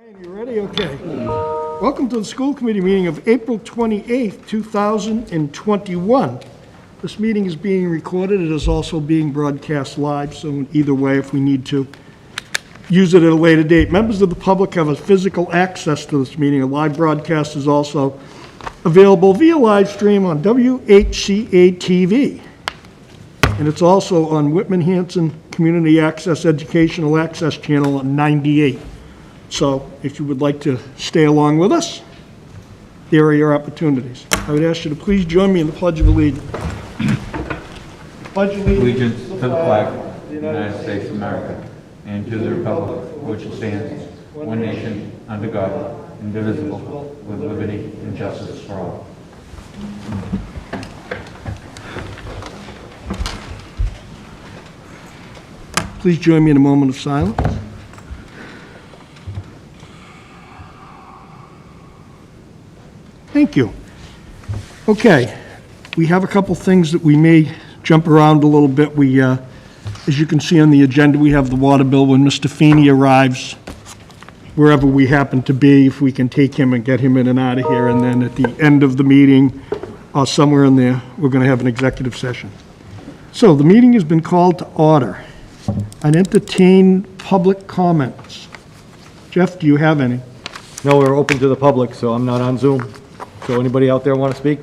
Ryan, you ready? Okay. Welcome to the school committee meeting of April 28th, 2021. This meeting is being recorded. It is also being broadcast live, so either way, if we need to use it at a later date. Members of the public have a physical access to this meeting. A live broadcast is also available via live stream on WHCA TV. And it's also on Whitman Hanson Community Access Educational Access Channel on 98. So if you would like to stay along with us, there are your opportunities. I would ask you to please join me in the Pledge of Allegiance. Pledge Allegiance to the flag of the United States of America and to the republic for which it stands, one nation, under God, indivisible, with liberty and justice for all. Please join me in a moment of silence. Thank you. Okay, we have a couple things that we may jump around a little bit. We, as you can see on the agenda, we have the water bill. When Mr. Feeney arrives, wherever we happen to be, if we can take him and get him in and out of here, and then at the end of the meeting, or somewhere in there, we're going to have an executive session. So the meeting has been called to order. I'd entertain public comments. Jeff, do you have any? No, we're open to the public, so I'm not on Zoom. So anybody out there want to speak?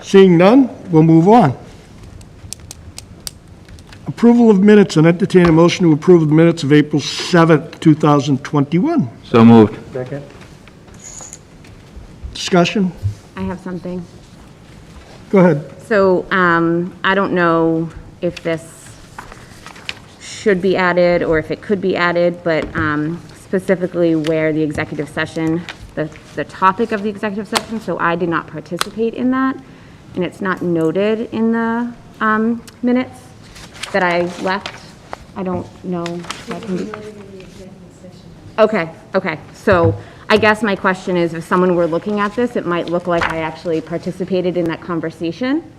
Seeing none, we'll move on. Approval of minutes, and entertain a motion to approve the minutes of April 7th, 2021. So moved. Second. Discussion? I have something. Go ahead. So I don't know if this should be added or if it could be added, but specifically where the executive session, the topic of the executive session, so I did not participate in that, and it's not noted in the minutes that I left. I don't know if I can be. Okay, so I guess my question is, if someone were looking at this, it might look like I actually participated in that conversation,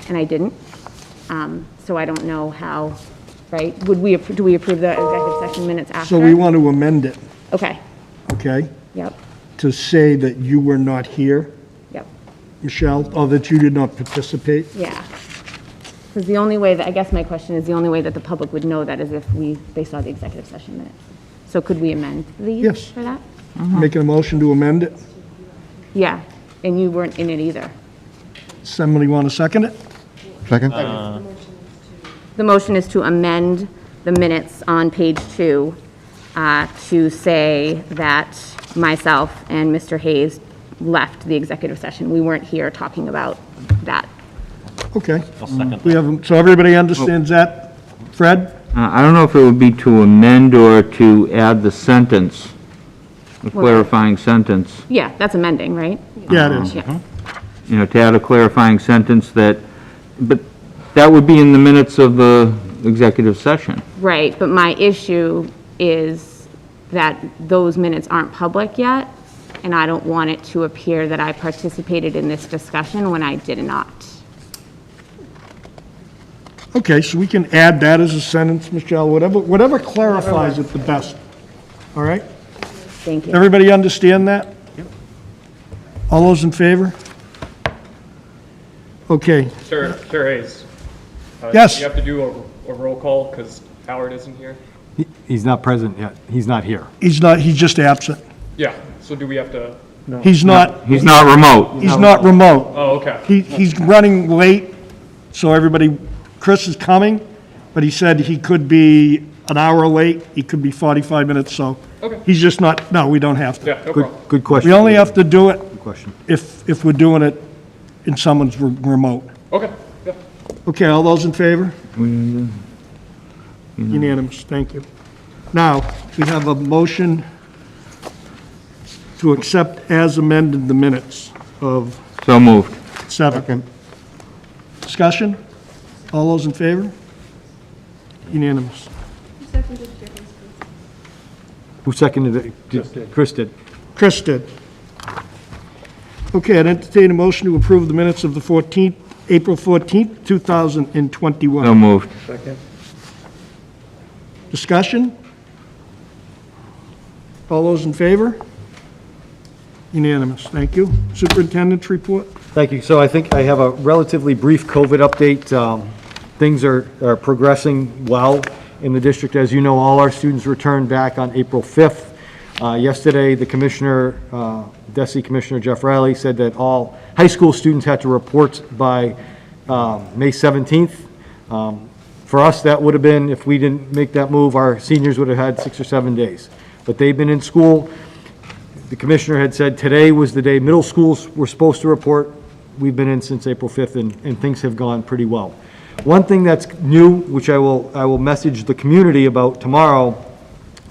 and I didn't. So I don't know how, right? Do we approve the executive session minutes after? So we want to amend it, Okay, okay, yep, to say that you were not here, yep, Michelle, or that you did not participate. yeah. Because the only way that, I guess my question is, the only way that the public would know that is if they saw the executive session minutes. So could we amend these Yes. for that? Making a motion to amend it. Yeah, and you weren't in it either. Somebody want to second it? Second. The motion is to amend the minutes on page 2 to say that myself and Mr. Hayes left the executive session. We weren't here talking about that. Okay. We have, so everybody understands that? Fred? I don't know if it would be to amend or to add the sentence, a clarifying sentence. Yeah, that's amending, right? Yeah, it is. Yeah. You know, to add a clarifying sentence that, but that would be in the minutes of the executive session. Right, but my issue is that those minutes aren't public yet, and I don't want it to appear that I participated in this discussion when I did not. Okay, so we can add that as a sentence, Michelle, whatever clarifies it the best. All right? Thank you. Everybody understand that? All those in favor? Okay, Sir Hayes. Yes. You have to do a roll call because Howard isn't here. He's not present yet. He's not here. he's just absent. Yeah, so do we have to? He's not remote. He's not remote. Oh, okay. He's running late, so everybody, Chris is coming, but he said he could be an hour late, he could be 45 minutes, so Okay. he's just not, no, we don't have to. Yeah, no problem. Good question. We only have to do it Good question. if we're doing it in someone's remote. Okay, yeah. Okay, all those in favor? Unanimous, thank you. Now, we have a motion to accept as amended the minutes of So moved. 7. Discussion? All those in favor? Unanimous. Who seconded it? Chris did. Chris did. Okay, I'd entertain a motion to approve the minutes of the April 14th, 2021. So moved. Discussion? All those in favor? Unanimous. Thank you. Superintendent's report? Thank you. So I think I have a relatively brief COVID update. Things are progressing well in the district. As you know, all our students returned back on April 5th. Yesterday, the commissioner, DESE Commissioner Jeff Riley, said that all high school students had to report by May 17th. For us, that would have been, if we didn't make that move, our seniors would have had 6 or 7 days. But they've been in school. The commissioner had said today was the day middle schools were supposed to report. We've been in since April 5th, and things have gone pretty well. One thing that's new, which I will message the community about tomorrow,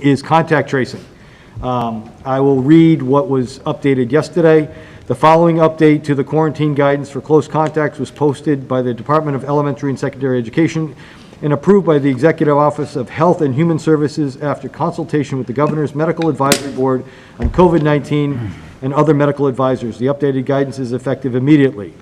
is contact tracing. I will read what was updated yesterday. The following update to the quarantine guidance for close contacts was posted by the Department of Elementary and Secondary Education and approved by the Executive Office of Health and Human Services after consultation with the Governor's Medical Advisory Board on COVID-19 and other medical advisors. The updated guidance is effective immediately.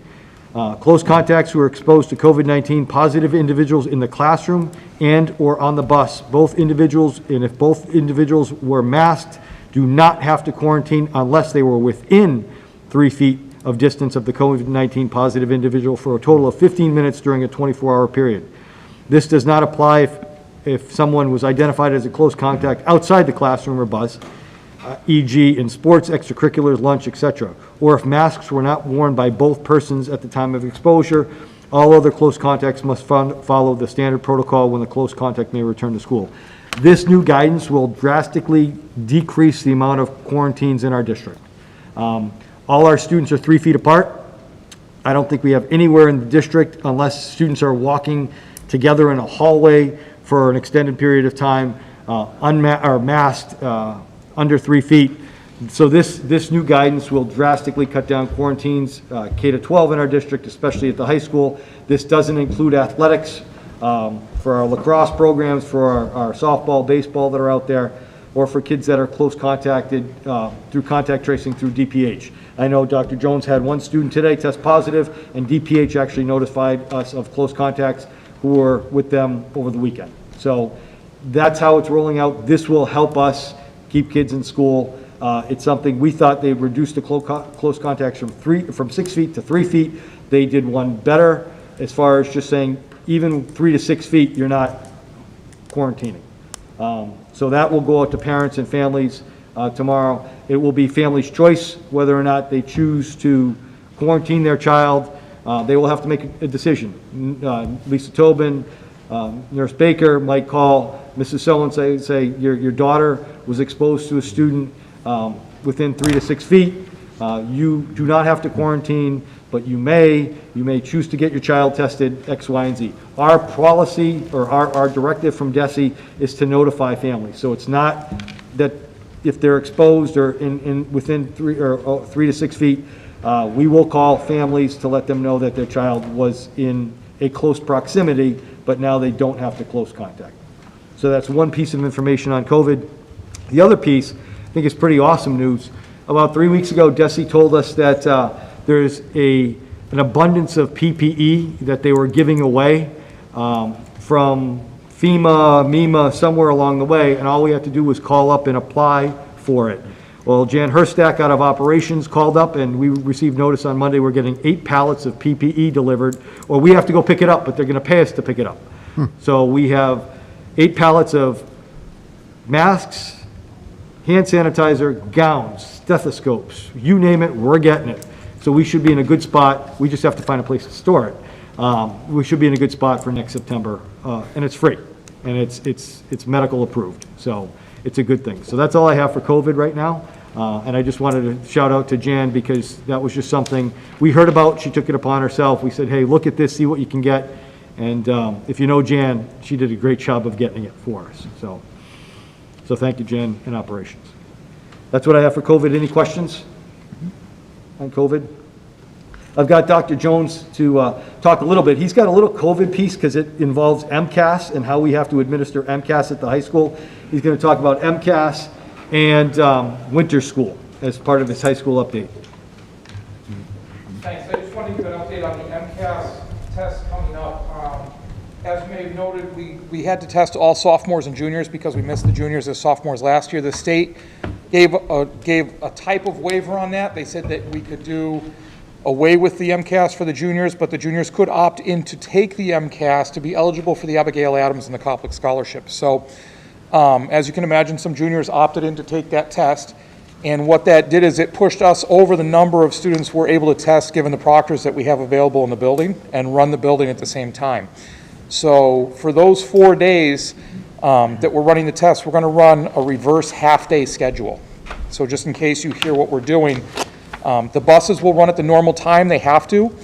Close contacts who are exposed to COVID-19 positive individuals in the classroom and or on the bus, both individuals, and if both individuals were masked, do not have to quarantine unless they were within 3 feet of distance of the COVID-19 positive individual for a total of 15 minutes during a 24-hour period. This does not apply if someone was identified as a close contact outside the classroom or bus, e.g. in sports, extracurriculars, lunch, etc., or if masks were not worn by both persons at the time of exposure. All other close contacts must follow the standard protocol when the close contact may return to school. This new guidance will drastically decrease the amount of quarantines in our district. All our students are 3 feet apart. I don't think we have anywhere in the district, unless students are walking together in a hallway for an extended period of time, masked under 3 feet. So this new guidance will drastically cut down quarantines, K-12 in our district, especially at the high school. This doesn't include athletics, for our lacrosse programs, for our softball, baseball that are out there, or for kids that are close contacted through contact tracing through DPH. I know Dr. Jones had one student today test positive, and DPH actually notified us of close contacts who were with them over the weekend. So that's how it's rolling out. This will help us keep kids in school. It's something we thought they reduced the close contacts from 6 feet to 3 feet. They did one better as far as just saying even 3 to 6 feet, you're not quarantining. So that will go out to parents and families tomorrow. It will be family's choice whether or not they choose to quarantine their child. They will have to make a decision. Lisa Tobin, Nurse Baker might call Mrs. So-and-so, say your daughter was exposed to a student within 3 to 6 feet. You do not have to quarantine, but you may choose to get your child tested X, Y, and Z. Our policy, or our directive from DESE, is to notify families. So it's not that if they're exposed or within 3 to 6 feet, we will call families to let them know that their child was in a close proximity, but now they don't have to close contact. So that's one piece of information on COVID. The other piece, I think, is pretty awesome news. About 3 weeks ago, DESE told us that there's an abundance of PPE that they were giving away from FEMA, MEMA, somewhere along the way, and all we had to do was call up and apply for it. Well, Jan Herstack out of operations called up, and we received notice on Monday we're getting 8 pallets of PPE delivered, or we have to go pick it up, but they're going to pay us to pick it up. So we have 8 pallets of masks, hand sanitizer, gowns, stethoscopes, you name it, we're getting it. So we should be in a good spot. We just have to find a place to store it. We should be in a good spot for next September, and it's free, and it's medical approved. So it's a good thing. So that's all I have for COVID right now. And I just wanted to shout out to Jan, because that was just something we heard about. She took it upon herself. We said, hey, look at this, see what you can get. And if you know Jan, she did a great job of getting it for us. So thank you, Jan, in operations. That's what I have for COVID. Any questions on COVID? I've got Dr. Jones to talk a little bit. He's got a little COVID piece because it involves MCAS and how we have to administer MCAS at the high school. He's going to talk about MCAS and winter school as part of his high school update. Thanks. I just wanted to give an update on the MCAS test coming up. As you may I've noted, we had to test all sophomores and juniors because we missed the juniors as sophomores last year. The state gave a type of waiver on that. They said that we could do away with the MCAS for the juniors, but the juniors could opt in to take the MCAS to be eligible for the Abigail Adams and the Koplik Scholarship. So as you can imagine, some juniors opted in to take that test. And what that did is it pushed us over the number of students we're able to test given the proctors that we have available in the building and run the building at the same time. So for those 4 days that we're running the test, we're going to run a reverse half-day schedule. So just in case you hear what we're doing, the buses will run at the normal time. They have to.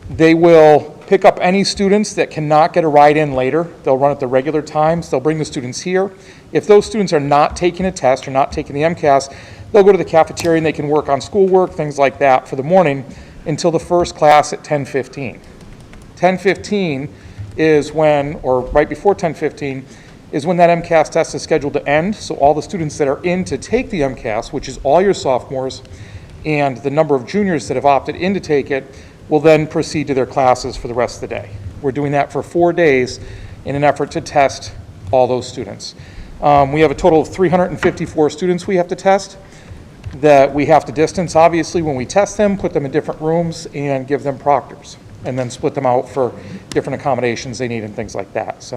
They will pick up any students that cannot get a ride in later. They'll run at the regular times. They'll bring the students here. If those students are not taking a test or not taking the MCAS, they'll go to the cafeteria and they can work on schoolwork, things like that for the morning until the first class at 10:15. 10:15 is when, or right before 10:15, is when that MCAS test is scheduled to end. So all the students that are in to take the MCAS, which is all your sophomores, and the number of juniors that have opted in to take it, will then proceed to their classes for the rest of the day. We're doing that for 4 days in an effort to test all those students. We have a total of 354 students we have to test, that we have to distance, obviously, when we test them, put them in different rooms and give them proctors, and then split them out for different accommodations they need and things like that. So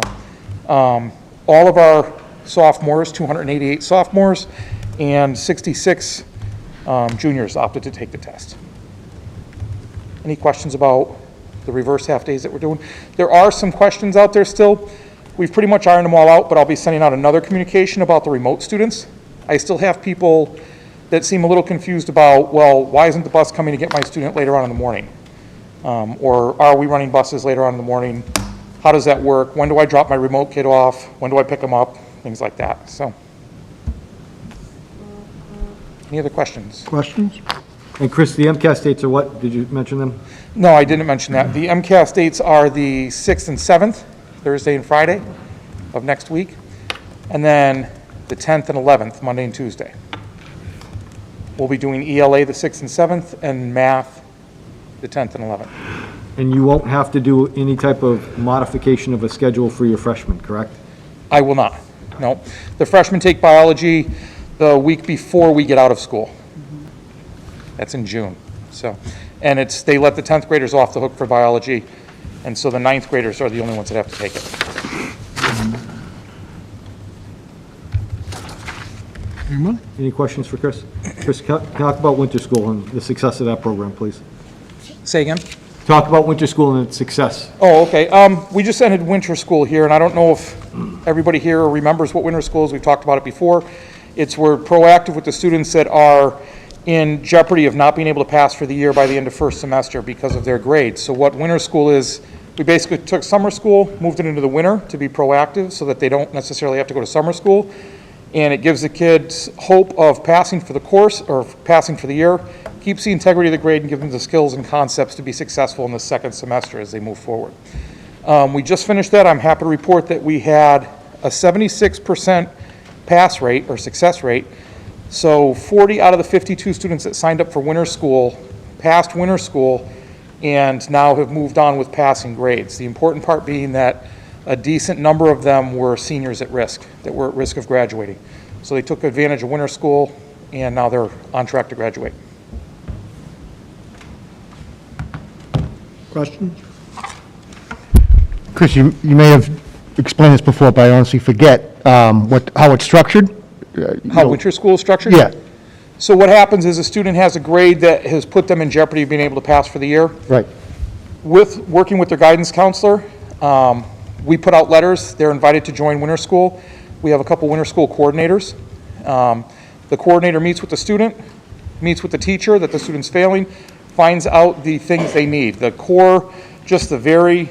all of our sophomores, 288 sophomores, and 66 juniors opted to take the test. Any questions about the reverse half days that we're doing? There are some questions out there still. We've pretty much ironed them all out, but I'll be sending out another communication about the remote students. I still have people that seem a little confused about, well, why isn't the bus coming to get my student later on in the morning? Or are we running buses later on in the morning? How does that work? When do I drop my remote kid off? When do I pick them up? Things like that. So, any other questions? Questions? And Chris, the MCAS dates are what? Did you mention them? No, I didn't mention that. The MCAS dates are the 6th and 7th, Thursday and Friday of next week, and then the 10th and 11th, Monday and Tuesday. We'll be doing ELA the 6th and 7th, and math the 10th and 11th. And you won't have to do any type of modification of a schedule for your freshmen, correct? I will not, no. The freshmen take biology the week before we get out of school. That's in June, so. And they let the 10th graders off the hook for biology, and so the 9th graders are the only ones that have to take it. Anyone? Any questions for Chris? Chris, talk about winter school and the success of that program, please. Say again? Talk about winter school and its success. Oh, okay. We just ended winter school here, and I don't know if everybody here remembers what winter school is. We've talked about it before. We're proactive with the students that are in jeopardy of not being able to pass for the year by the end of first semester because of their grades. So what winter school is, we basically took summer school, moved it into the winter to be proactive so that they don't necessarily have to go to summer school. And it gives the kids hope of passing for the course or passing for the year, keeps the integrity of the grade, and gives them the skills and concepts to be successful in the second semester as they move forward. We just finished that. I'm happy to report that we had a 76% pass rate or success rate. So 40 out of the 52 students that signed up for winter school passed winter school and now have moved on with passing grades. The important part being that a decent number of them were seniors at risk, that were at risk of graduating. So they took advantage of winter school and now they're on track to graduate. Questions? Chris, you may have explained this before, but I honestly forget how it's structured. How winter school is structured? Yeah, So what happens is a student has a grade that has put them in jeopardy of being able to pass for the year. right. With working with their guidance counselor, we put out letters. They're invited to join winter school. We have a couple winter school coordinators. The coordinator meets with the student, meets with the teacher that the student's failing, finds out the things they need, the core, just the very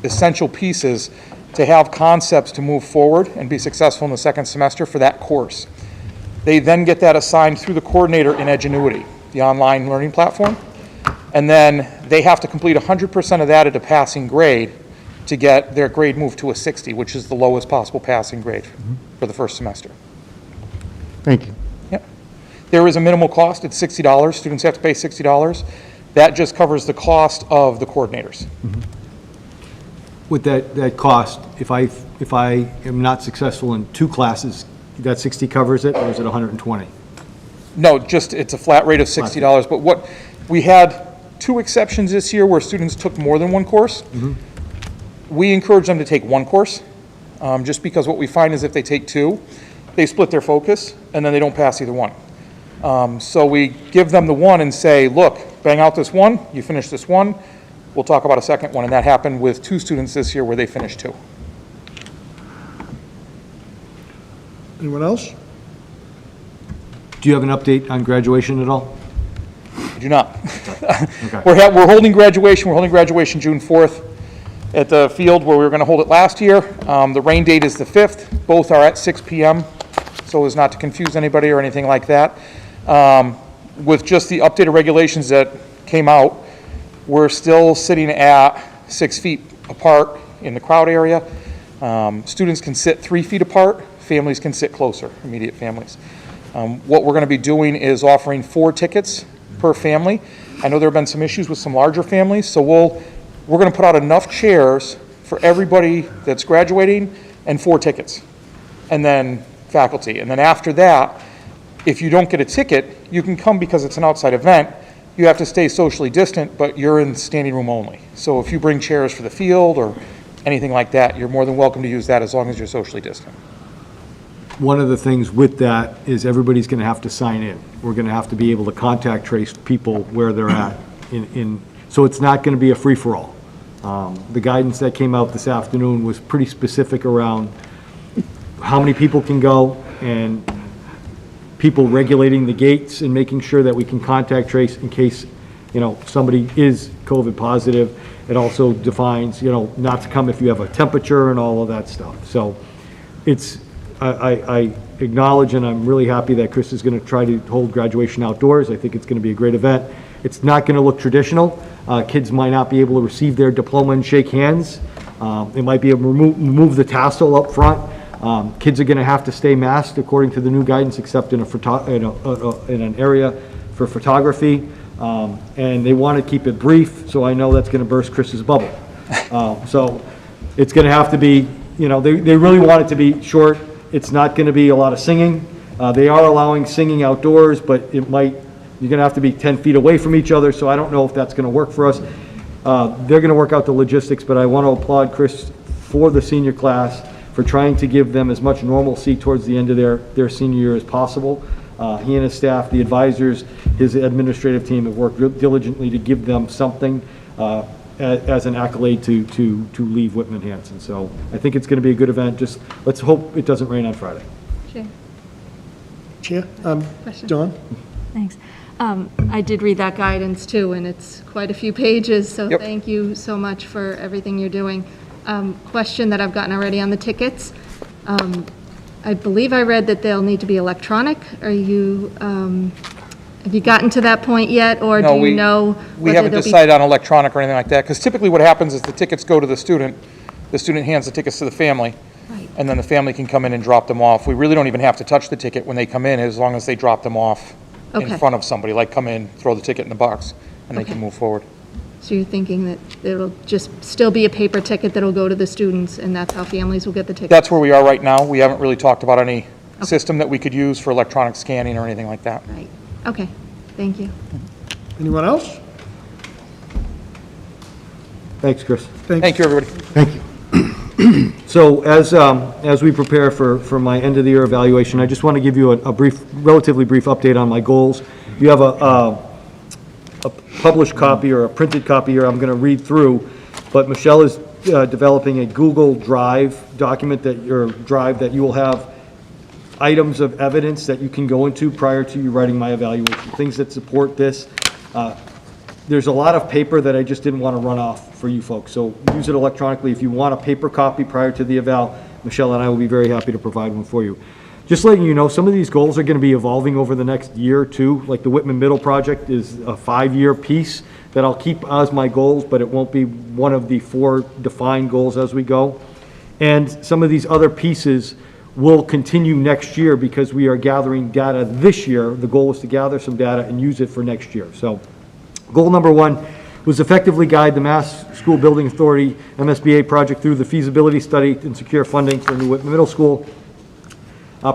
essential pieces to have concepts to move forward and be successful in the second semester for that course. They then get that assigned through the coordinator in Edgenuity, the online learning platform. And then they have to complete 100% of that at a passing grade to get their grade moved to a 60, which is the lowest possible passing grade for the first semester. Thank you. Yep. There is a minimal cost. It's $60. Students have to pay $60. That just covers the cost of the coordinators. with that cost, if I am not successful in 2 classes, that 60 covers it, or is it 120? No, just, it's a flat rate of $60, but what, we had 2 exceptions this year where students took more than 1 course. We encourage them to take 1 course, just because what we find is if they take 2, they split their focus, and then they don't pass either one. So we give them the 1 and say, look, bang out this 1, you finish this 1, we'll talk about a second one, and that happened with 2 students this year where they finished 2. Anyone else? Do you have an update on graduation at all? I do not. Okay. We're holding graduation June 4th at the field where we were going to hold it last year. The rain date is the 5th. Both are at 6 p.m., so as not to confuse anybody or anything like that. With just the updated regulations that came out, we're still sitting at 6 feet apart in the crowd area. Students can sit 3 feet apart. Families can sit closer, immediate families. What we're going to be doing is offering 4 tickets per family. I know there have been some issues with some larger families, so we're going to put out enough chairs for everybody that's graduating and 4 tickets, and then faculty. And then after that, if you don't get a ticket, you can come because it's an outside event. You have to stay socially distant, but you're in standing room only. So if you bring chairs for the field or anything like that, you're more than welcome to use that as long as you're socially distant. One of the things with that is everybody's going to have to sign in. We're going to have to be able to contact trace people where they're at. So it's not going to be a free-for-all. The guidance that came out this afternoon was pretty specific around how many people can go and people regulating the gates and making sure that we can contact trace in case, somebody is COVID positive. It also defines, not to come if you have a temperature and all of that stuff. So I acknowledge, and I'm really happy that Chris is going to try to hold graduation outdoors. I think it's going to be a great event. It's not going to look traditional. Kids might not be able to receive their diploma and shake hands. They might be able to remove the tassel up front. Kids are going to have to stay masked according to the new guidance, except in an area for photography. And they want to keep it brief, so I know that's going to burst Chris's bubble. So it's going to have to be, they really want it to be short. It's not going to be a lot of singing. They are allowing singing outdoors, but you're going to have to be 10 feet away from each other, so I don't know if that's going to work for us. They're going to work out the logistics, but I want to applaud Chris for the senior class for trying to give them as much normalcy towards the end of their senior year as possible. He and his staff, the advisors, his administrative team have worked diligently to give them something as an accolade to leave Whitman Hanson. So I think it's going to be a good event. Just let's hope it doesn't rain on Friday. Sure. Chair, Question. Dawn? Thanks. I did read that guidance too, and it's quite a few pages, so Yep. thank you so much for everything you're doing. Question that I've gotten already on the tickets. I believe I read that they'll need to be electronic. Have you gotten to that point yet, or No, do you know? We whether haven't they'll be- decided on electronic or anything like that, because typically what happens is the tickets go to the student hands the tickets to the family, Right. and then the family can come in and drop them off. We really don't even have to touch the ticket when they come in, as long as they drop them off in Okay. front of somebody, like come in, throw the ticket in the box, and they can Okay. move forward. So you're thinking that it'll just still be a paper ticket that'll go to the students, and that's how families will get the ticket? That's where we are right now. We haven't really talked about any system that we could use for electronic scanning or anything like that. Right. Okay. Thank you. Anyone else? Thanks, Chris. Thank you, everybody. Thank you. So as we prepare for my end of the year evaluation, I just want to give you a relatively brief update on my goals. You have a published copy or a printed copy here I'm going to read through, but Michelle is developing a Google Drive document that you will have items of evidence that you can go into prior to you writing my evaluation, things that support this. There's a lot of paper that I just didn't want to run off for you folks, so use it electronically. If you want a paper copy prior to the eval, Michelle and I will be very happy to provide one for you. Just letting you know, some of these goals are going to be evolving over the next year or two. Like the Whitman Middle project is a 5-year piece that I'll keep as my goals, but it won't be one of the 4 defined goals as we go. And some of these other pieces will continue next year because we are gathering data this year. The goal is to gather some data and use it for next year. So goal number 1, was effectively guide the Mass School Building Authority, MSBA project through the feasibility study and secure funding for new Whitman Middle School.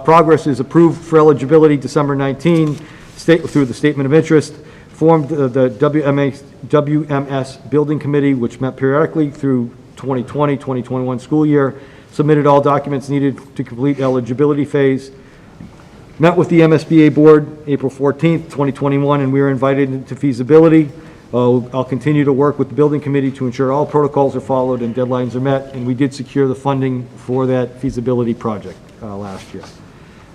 Progress is approved for eligibility December 19, through the statement of interest, formed the WMS Building Committee, which met periodically through 2020-2021 school year, submitted all documents needed to complete eligibility phase, met with the MSBA board April 14th, 2021, and we were invited into feasibility. I'll continue to work with the building committee to ensure all protocols are followed and deadlines are met, and we did secure the funding for that feasibility project last year.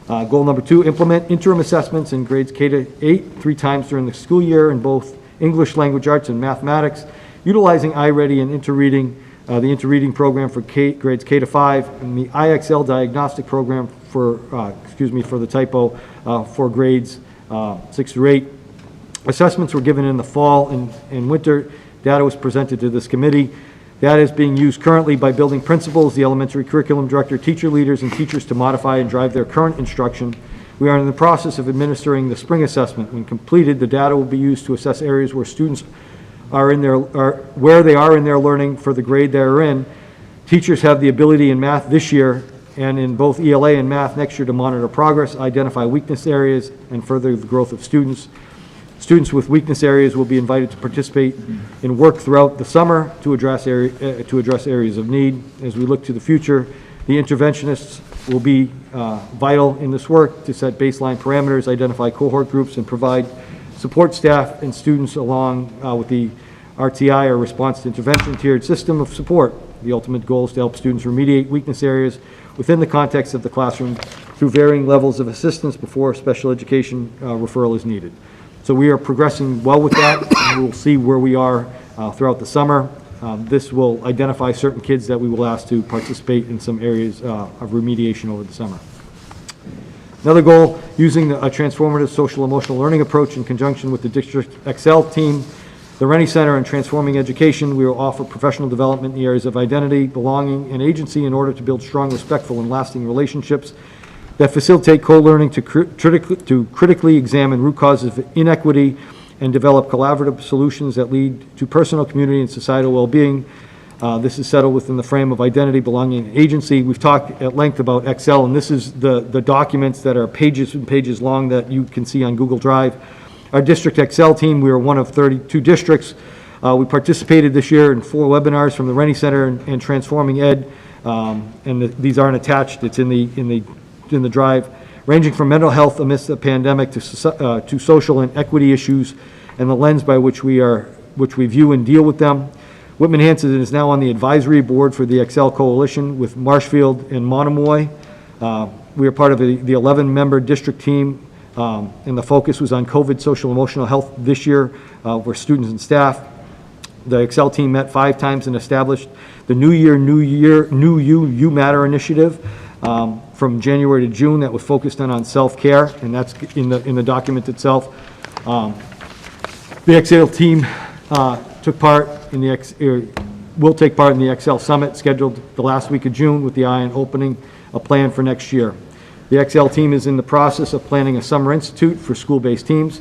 Goal number 2, implement interim assessments in grades K to 8 3 times during the school year in both English, language arts, and mathematics, utilizing iReady and interreading, the interreading program for grades K to 5, and the IXL diagnostic program for, for the typo, for grades 6 through 8. Assessments were given in the fall and winter. Data was presented to this committee. Data is being used currently by building principals, the elementary curriculum director, teacher leaders, and teachers to modify and drive their current instruction. We are in the process of administering the spring assessment. When completed, the data will be used to assess areas where students are in where they are in their learning for the grade they're in. Teachers have the ability in math this year and in both ELA and math next year to monitor progress, identify weakness areas, and further the growth of students. Students with weakness areas will be invited to participate in work throughout the summer to address areas of need. As we look to the future, the interventionists will be vital in this work to set baseline parameters, identify cohort groups, and provide support staff and students along with the RTI, or Response to Intervention tiered system of support. The ultimate goal is to help students remediate weakness areas within the context of the classroom through varying levels of assistance before special education referral is needed. So we are progressing well with that, and we'll see where we are throughout the summer. This will identify certain kids that we will ask to participate in some areas of remediation over the summer. Another goal, using a transformative social emotional learning approach in conjunction with the District Excel team, the Rennie Center, and Transforming Education, we will offer professional development in the areas of identity, belonging, and agency in order to build strong, respectful, and lasting relationships that facilitate co-learning to critically examine root causes of inequity and develop collaborative solutions that lead to personal, community, and societal well-being. This is settled within the frame of identity, belonging, and agency. We've talked at length about Excel, and this is the documents that are pages and pages long that you can see on Google Drive. Our District Excel team, we are one of 32 districts. We participated this year in 4 webinars from the Rennie Center and Transforming Ed, these aren't attached. It's in the drive, ranging from mental health amidst the pandemic to social and equity issues and the lens by which we view and deal with them. Whitman Hanson is now on the advisory board for the Excel Coalition with Marshfield and Monomoy. We are part of the 11-member district team, and the focus was on COVID social emotional health this year for students and staff. The Excel team met 5 times and established the New You Matter initiative from January to June that was focused on self-care, and that's in the document itself. The Excel team will take part in the Excel Summit scheduled the last week of June with the eye on opening a plan for next year. The Excel team is in the process of planning a summer institute for school-based teams.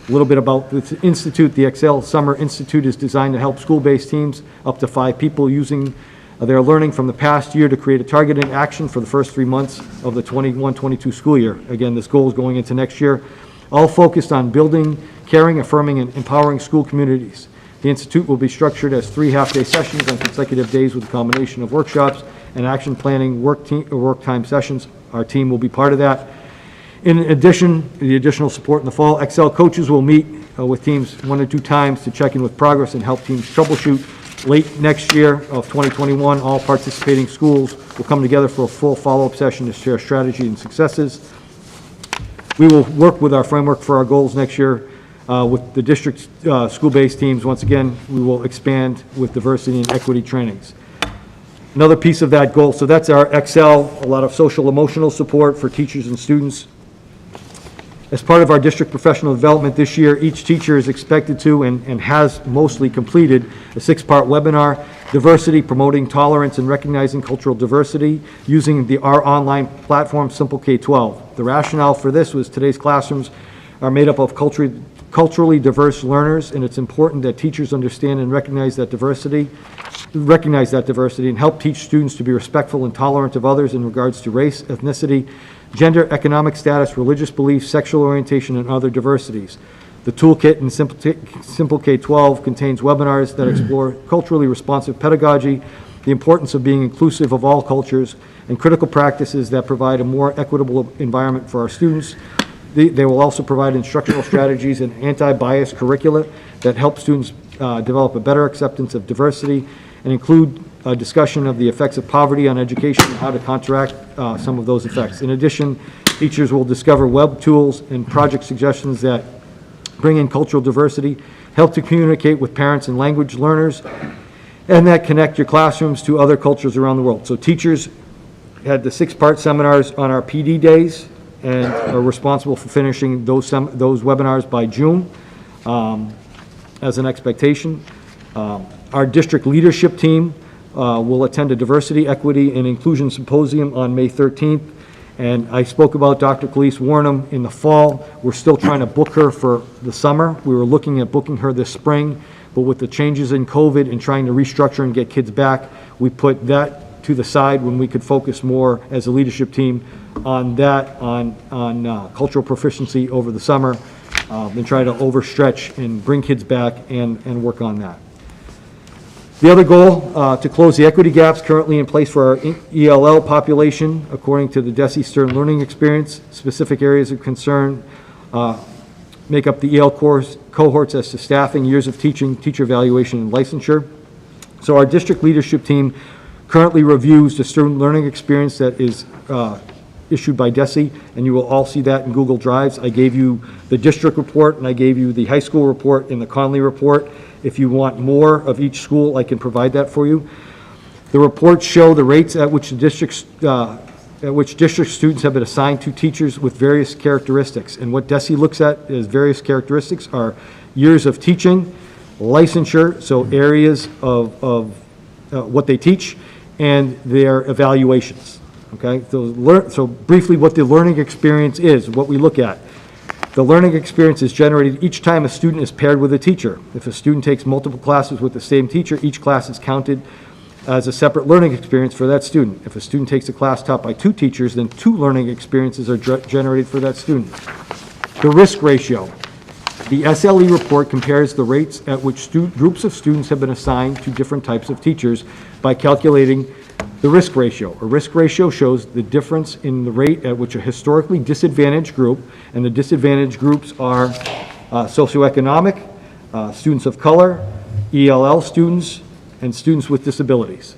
A little bit about the institute. The Excel Summer Institute is designed to help school-based teams, up to 5 people, using their learning from the past year to create a targeted action for the first 3 months of the 21-22 school year. Again, this goal is going into next year, all focused on building, caring, affirming, and empowering school communities. The Institute will be structured as 3 half-day sessions on consecutive days with a combination of workshops and action planning work time sessions. Our team will be part of that. In addition, the additional support in the fall, Excel coaches will meet with teams 1 to 2 times to check in with progress and help teams troubleshoot. Late next year of 2021, all participating schools will come together for a full follow-up session to share strategy and successes. We will work with our framework for our goals next year with the district school-based teams. Once again, we will expand with diversity and equity trainings. Another piece of that goal, so that's our Excel, a lot of social emotional support for teachers and students. As part of our district professional development this year, each teacher is expected to and has mostly completed a 6-part webinar, Diversity, Promoting Tolerance and Recognizing Cultural Diversity, using our online platform, Simple K-12. The rationale for this was today's classrooms are made up of culturally culturally diverse learners, and it's important that teachers understand and recognize that diversity and help teach students to be respectful and tolerant of others in regards to race, ethnicity, gender, economic status, religious beliefs, sexual orientation, and other diversities. The toolkit in Simple K-12 contains webinars that explore culturally responsive pedagogy, the importance of being inclusive of all cultures, and critical practices that provide a more equitable environment for our students. They will also provide instructional strategies and anti-bias curricula that help students develop a better acceptance of diversity and include a discussion of the effects of poverty on education and how to counteract some of those effects. In addition, teachers will discover web tools and project suggestions that bring in cultural diversity, help to communicate with parents and language learners, and that connect your classrooms to other cultures around the world. So teachers had the 6-part seminars on our PD days and are responsible for finishing those webinars by June as an expectation. Our district leadership team will attend a diversity, equity, and inclusion symposium on May 13th. And I spoke about Dr. Khalees Warnham in the fall. We're still trying to book her for the summer. We were looking at booking her this spring, but with the changes in COVID and trying to restructure and get kids back, we put that to the side when we could focus more as a leadership team on that, on cultural proficiency over the summer, and try to overstretch and bring kids back and work on that. The other goal, to close the equity gaps currently in place for our ELL population, according to the DESE Stern Learning Experience. Specific areas of concern make up the EL cohorts as to staffing, years of teaching, teacher evaluation, and licensure. So our district leadership team currently reviews the Stern Learning Experience that is issued by DESE, and you will all see that in Google Drives. I gave you the district report, and I gave you the high school report and the Conley report. If you want more of each school, I can provide that for you. The reports show the rates at which district students have been assigned to teachers with various characteristics. And what DESE looks at as various characteristics are years of teaching, licensure, so areas of what they teach, and their evaluations. Okay, so briefly what the learning experience is, what we look at. The learning experience is generated each time a student is paired with a teacher. If a student takes multiple classes with the same teacher, each class is counted as a separate learning experience for that student. If a student takes a class taught by 2 teachers, then 2 learning experiences are generated for that student. The risk ratio. The SLE report compares the rates at which groups of students have been assigned to different types of teachers by calculating the risk ratio. A risk ratio shows the difference in the rate at which a historically disadvantaged group, and the disadvantaged groups are socioeconomic, students of color, ELL students, and students with disabilities,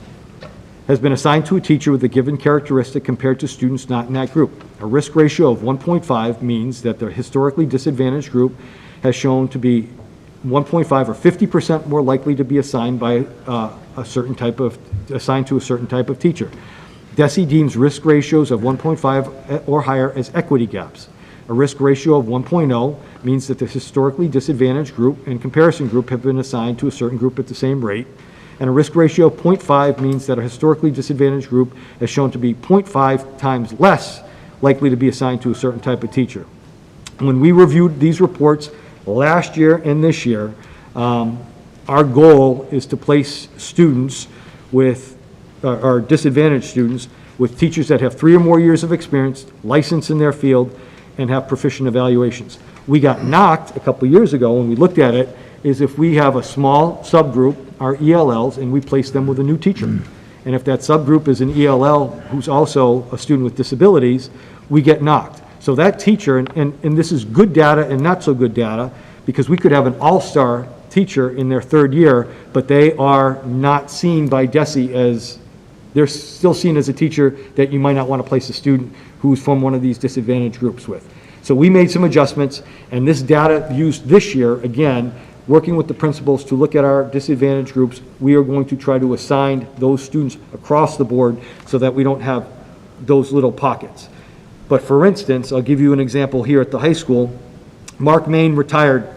has been assigned to a teacher with a given characteristic compared to students not in that group. A risk ratio of 1.5 means that the historically disadvantaged group has shown to be 1.5 or 50% more likely to be assigned by assigned to a certain type of teacher. DESE deems risk ratios of 1.5 or higher as equity gaps. A risk ratio of 1.0 means that the historically disadvantaged group and comparison group have been assigned to a certain group at the same rate. And a risk ratio of 0.5 means that a historically disadvantaged group has shown to be 0.5 times less likely to be assigned to a certain type of teacher. When we reviewed these reports last year and this year, our goal is to place students with, or disadvantaged students, with teachers that have 3 or more years of experience, licensed in their field, and have proficient evaluations. We got knocked a couple years ago when we looked at it, is if we have a small subgroup, our ELLs, and we place them with a new teacher. And if that subgroup is an ELL who's also a student with disabilities, we get knocked. So that teacher, and this is good data and not so good data, because we could have an all-star teacher in their 3rd year, but they are not seen by DESE as, they're still seen as a teacher that you might not want to place a student who's from one of these disadvantaged groups with. So we made some adjustments, and this data used this year, again, working with the principals to look at our disadvantaged groups, we are going to try to assign those students across the board so that we don't have those little pockets. But for instance, I'll give you an example here at the high school. Mark Main retired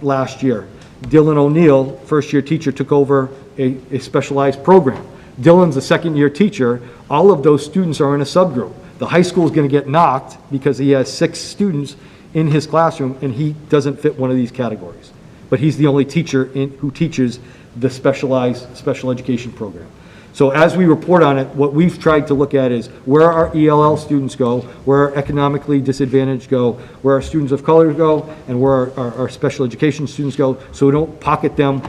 last year. Dylan O'Neill, first-year teacher, took over a specialized program. Dylan's a second-year teacher. All of those students are in a subgroup. The high school is going to get knocked because he has 6 students in his classroom, and he doesn't fit one of these categories. But he's the only teacher who teaches the specialized special education program. So as we report on it, what we've tried to look at is where our ELL students go, where our economically disadvantaged go, where our students of color go, and where our special education students go, so we don't pocket them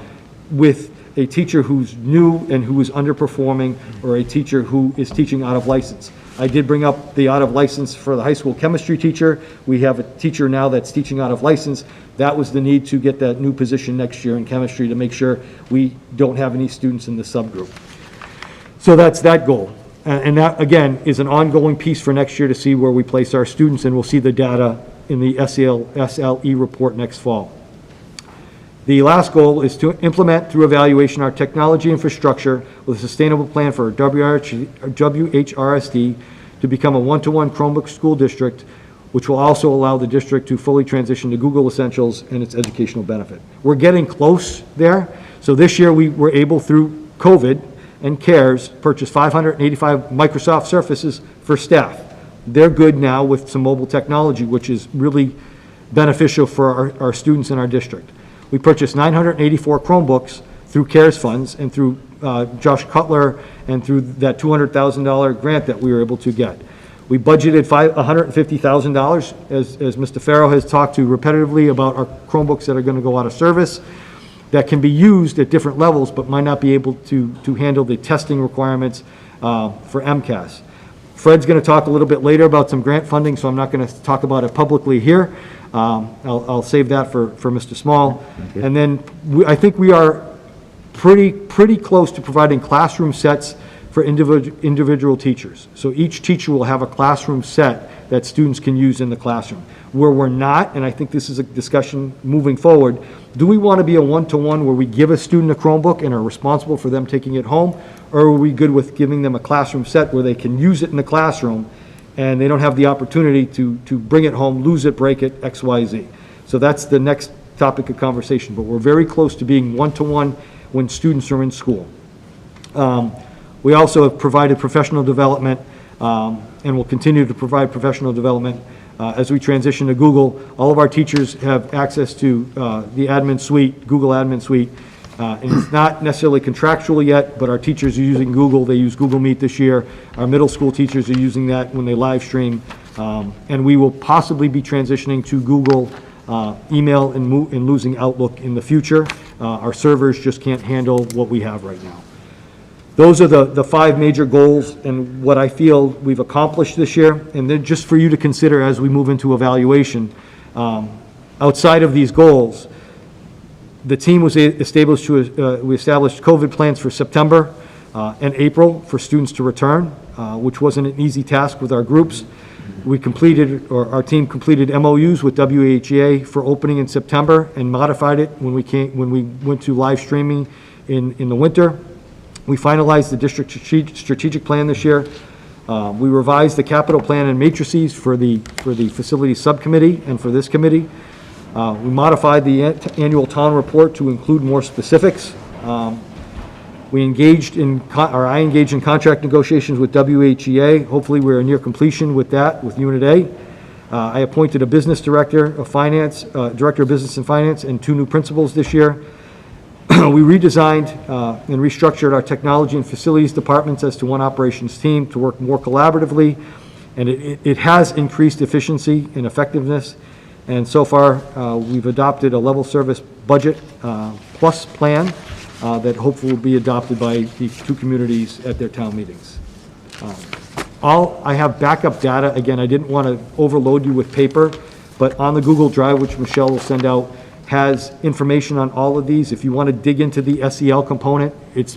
with a teacher who's new and who is underperforming, or a teacher who is teaching out of license. I did bring up the out of license for the high school chemistry teacher. We have a teacher now that's teaching out of license. That was the need to get that new position next year in chemistry to make sure we don't have any students in the subgroup. So that's that goal. And that, again, is an ongoing piece for next year to see where we place our students, and we'll see the data in the SLE report next fall. The last goal is to implement through evaluation our technology infrastructure with a sustainable plan for WHRSD to become a one-to-one Chromebook school district, which will also allow the district to fully transition to Google Essentials and its educational benefit. We're getting close there. So this year we were able, through COVID and CARES, purchase 585 Microsoft Surfaces for staff. They're good now with some mobile technology, which is really beneficial for our students in our district. We purchased 984 Chromebooks through CARES funds and through Josh Cutler and through that $200,000 grant that we were able to get. We budgeted $150,000, as Mr. Farrow has talked to repetitively about our Chromebooks that are going to go out of service, that can be used at different levels but might not be able to handle the testing requirements for MCAS. Fred's going to talk a little bit later about some grant funding, so I'm not going to talk about it publicly here. I'll save that for Mr. Small. And then I think we are pretty close to providing classroom sets for individual teachers. So each teacher will have a classroom set that students can use in the classroom. Where we're not, and I think this is a discussion moving forward, do we want to be a one-to-one where we give a student a Chromebook and are responsible for them taking it home? Or are we good with giving them a classroom set where they can use it in the classroom and they don't have the opportunity to bring it home, lose it, break it, X, Y, Z? So that's the next topic of conversation, but we're very close to being one-to-one when students are in school. We also have provided professional development and will continue to provide professional development as we transition to Google. All of our teachers have access to the admin suite, Google Admin Suite. And it's not necessarily contractual yet, but our teachers are using Google. They use Google Meet this year. Our middle school teachers are using that when they live stream. And we will possibly be transitioning to Google email and losing Outlook in the future. Our servers just can't handle what we have right now. Those are the 5 major goals and what I feel we've accomplished this year. And then just for you to consider as we move into evaluation, outside of these goals, the team was established we established COVID plans for September and April for students to return, which wasn't an easy task with our groups. We completed, or our team completed MOUs with WHEA for opening in September and modified it when we went to live streaming in the winter. We finalized the district strategic plan this year. We revised the capital plan and matrices for the facilities subcommittee and for this committee. We modified the annual town report to include more specifics. I engaged in contract negotiations with WHEA. Hopefully we're near completion with that, with Unit A. I appointed a business director of finance, director of business and finance, and 2 new principals this year. We redesigned and restructured our technology and facilities departments as to one operations team to work more collaboratively, and it has increased efficiency and effectiveness. And so far, we've adopted a level service budget plus plan that hopefully will be adopted by the 2 communities at their town meetings. I have backup data. Again, I didn't want to overload you with paper, but on the Google Drive, which Michelle will send out, has information on all of these. If you want to dig into the SEL component, it's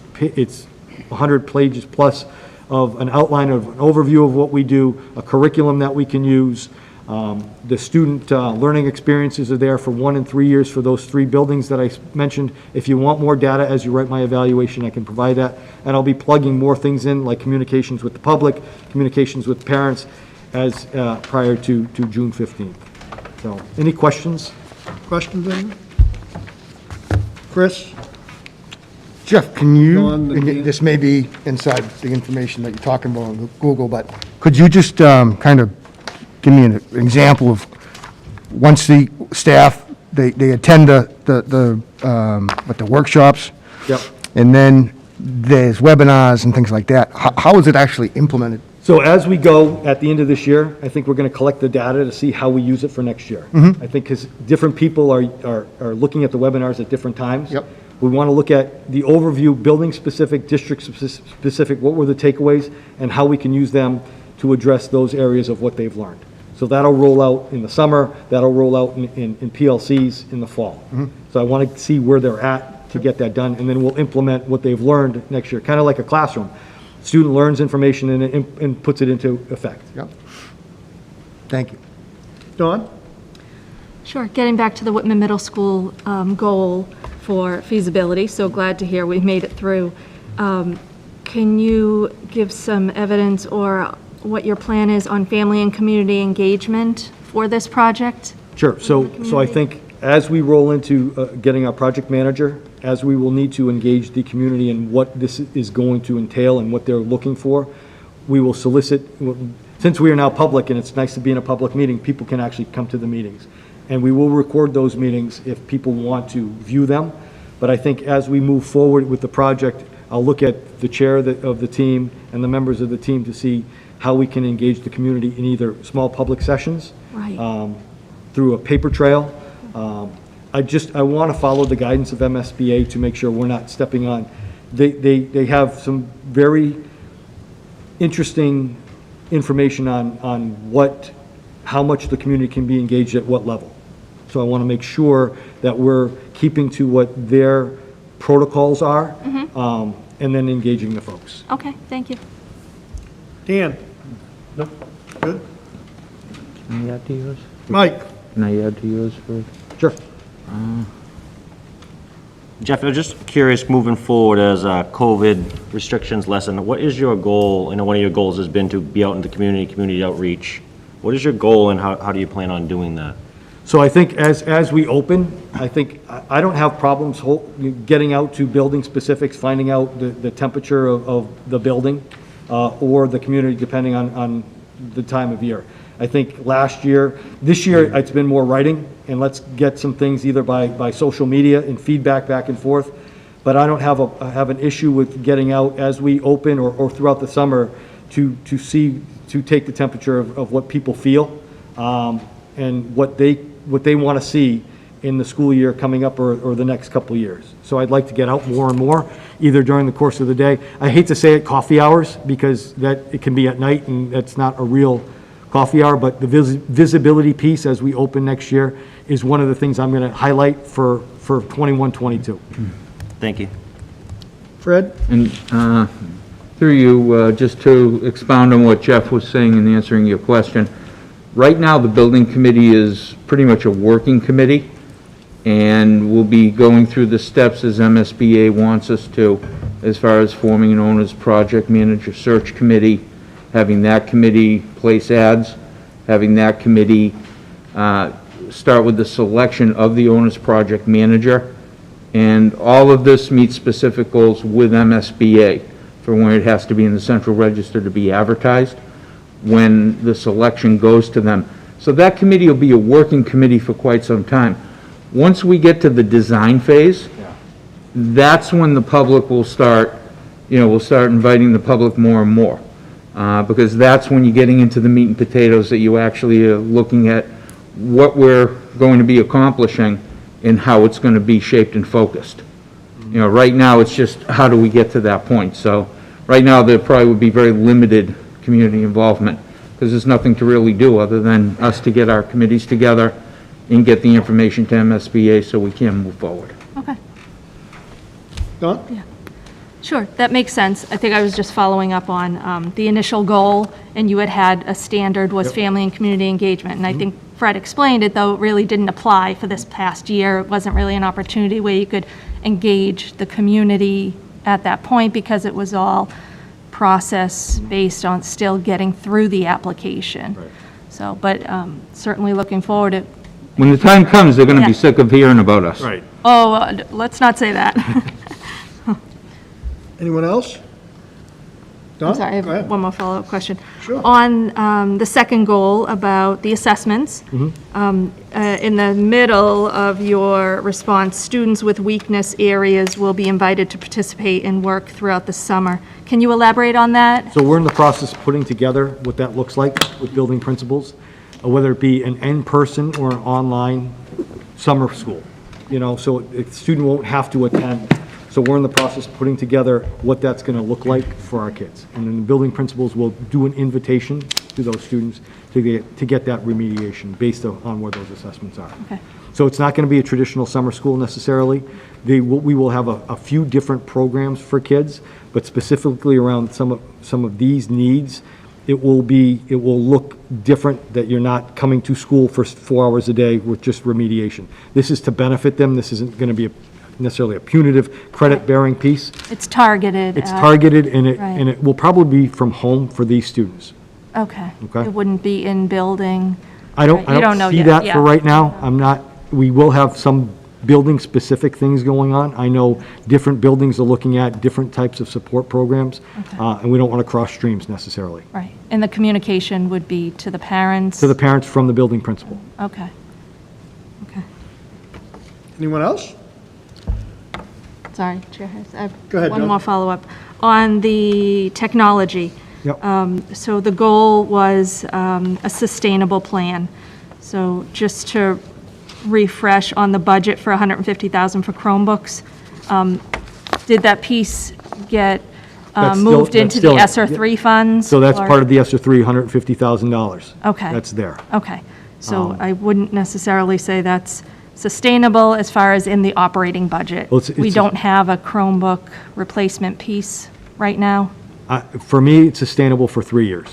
100 pages plus of an outline of an overview of what we do, a curriculum that we can use. The student learning experiences are there for 1 and 3 years for those 3 buildings that I mentioned. If you want more data as you write my evaluation, I can provide that. And I'll be plugging more things in, like communications with the public, communications with parents, as prior to June 15th. So, any questions? Questions, anyone? Chris? Jeff, can you, John, the- and this may be inside the information that you're talking about on Google, but could you just kind of give me an example of once the staff, they attend the workshops, Yep. and then there's webinars and things like that. How is it actually implemented? So as we go at the end of this year, I think we're going to collect the data to see how we use it for next year. I think because different people are looking at the webinars at different times. Yep. We want to look at the overview, building-specific, district-specific, what were the takeaways, and how we can use them to address those areas of what they've learned. So that'll roll out in the summer, that'll roll out in PLCs in the fall. So I want to see where they're at to get that done, and then we'll implement what they've learned next year, kind of like a classroom. Student learns information and puts it into effect. Yep. Thank you. Dawn? Sure, getting back to the Whitman Middle School goal for feasibility, so glad to hear we made it through. Can you give some evidence or what your plan is on family and community engagement for this project? Sure, so I think as we roll into getting our project manager, as we will need to engage the community in what this is going to entail and what they're looking for, we will solicit, since we are now public and it's nice to be in a public meeting, people can actually come to the meetings. And we will record those meetings if people want to view them. But I think as we move forward with the project, I'll look at the chair of the team and the members of the team to see how we can engage the community in either small public sessions, Right. through a paper trail. I want to follow the guidance of MSBA to make sure we're not stepping on. They have some very interesting information on how much the community can be engaged at what level. So I want to make sure that we're keeping to what their protocols are, and then engaging the folks. Okay, thank you. Dan? No? Good? Can I add to yours? Mike? Can I add to yours first? Sure. Jeff, I'm just curious, moving forward as COVID restrictions lessen, what is your goal? I know one of your goals has been to be out in the community outreach. What is your goal and how do you plan on doing that? So I think as we open, I don't have problems getting out to building specifics, finding out the temperature of the building or the community, depending on the time of year. I think this year, it's been more writing, and let's get some things either by social media and feedback back and forth. But I don't have an issue with getting out as we open or throughout the summer to take the temperature of what people feel and what they want to see in the school year coming up or the next couple of years. So I'd like to get out more and more, either during the course of the day. I hate to say it, coffee hours, because it can be at night and that's not a real coffee hour, but the visibility piece as we open next year is one of the things I'm going to highlight for 21-22. Thank you. Fred? And through you, just to expound on what Jeff was saying in answering your question, right now the building committee is pretty much a working committee, and we'll be going through the steps as MSBA wants us to, as far as forming an owner's project manager search committee, having that committee place ads, having that committee start with the selection of the owner's project manager, and all of this meets specific goals with MSBA for when it has to be in the central register to be advertised, when the selection goes to them. So that committee will be a working committee for quite some time. Once we get to the design phase, that's when the public will start, we'll start inviting the public more and more. Because that's when you're getting into the meat and potatoes, that you actually are looking at what we're going to be accomplishing and how it's going to be shaped and focused. Right now, it's just how do we get to that point? So right now, there probably would be very limited community involvement because there's nothing to really do other than us to get our committees together and get the information to MSBA so we can move forward. Okay. Dawn? Yeah. Sure, that makes sense. I think I was just following up on the initial goal, and you had a standard was family and community engagement. And I think Fred explained it, though it really didn't apply for this past year. It wasn't really an opportunity where you could engage the community at that point because it was all process based on still getting through the application. Right. So, but certainly looking forward to. When the time comes, they're going to Yeah. be sick of hearing about us. Right. Oh, let's not say that. Anyone else? I'm sorry, I Go ahead. have one more follow-up question. Sure. On the second goal about the assessments, in the middle of your response, students with weakness areas will be invited to participate in work throughout the summer. Can you elaborate on that? So we're in the process of putting together what that looks like with building principals, whether it be an in-person or an online summer school. You know, so a student won't have to attend. So we're in the process of putting together what that's going to look like for our kids. And then the building principals will do an invitation to those students to get that remediation based on where those assessments are. Okay. So it's not going to be a traditional summer school necessarily. We will have a few different programs for kids, but specifically around some of these needs, it will look different, that you're not coming to school for 4 hours a day with just remediation. This is to benefit them. This isn't going to be necessarily a punitive credit-bearing piece. It's targeted. It's targeted, and Right. it will probably be from home for these students. Okay. Okay. It wouldn't be in building. I Right, you don't don't know see yet, that yeah. for right now. We will have some building-specific things going on. I know different buildings are looking at different types of support programs, and we don't want to cross streams necessarily. Right. And the communication would be to the parents? To the parents from the building principal. Okay. Okay. Anyone else? Sorry, Chair Harris, I have Go ahead, one Joe. more follow-up. On the technology, Yep. so the goal was a sustainable plan. So just to refresh on the budget for $150,000 for Chromebooks, did that piece get That's still- moved that's into the still- ESSER 3 funds? So that's or- part of the ESSER 3, $150,000. Okay. That's there. Okay, so I wouldn't necessarily say that's sustainable as far as in the operating budget. Well, it's- We it's- don't have a Chromebook replacement piece right now? For me, it's sustainable for 3 years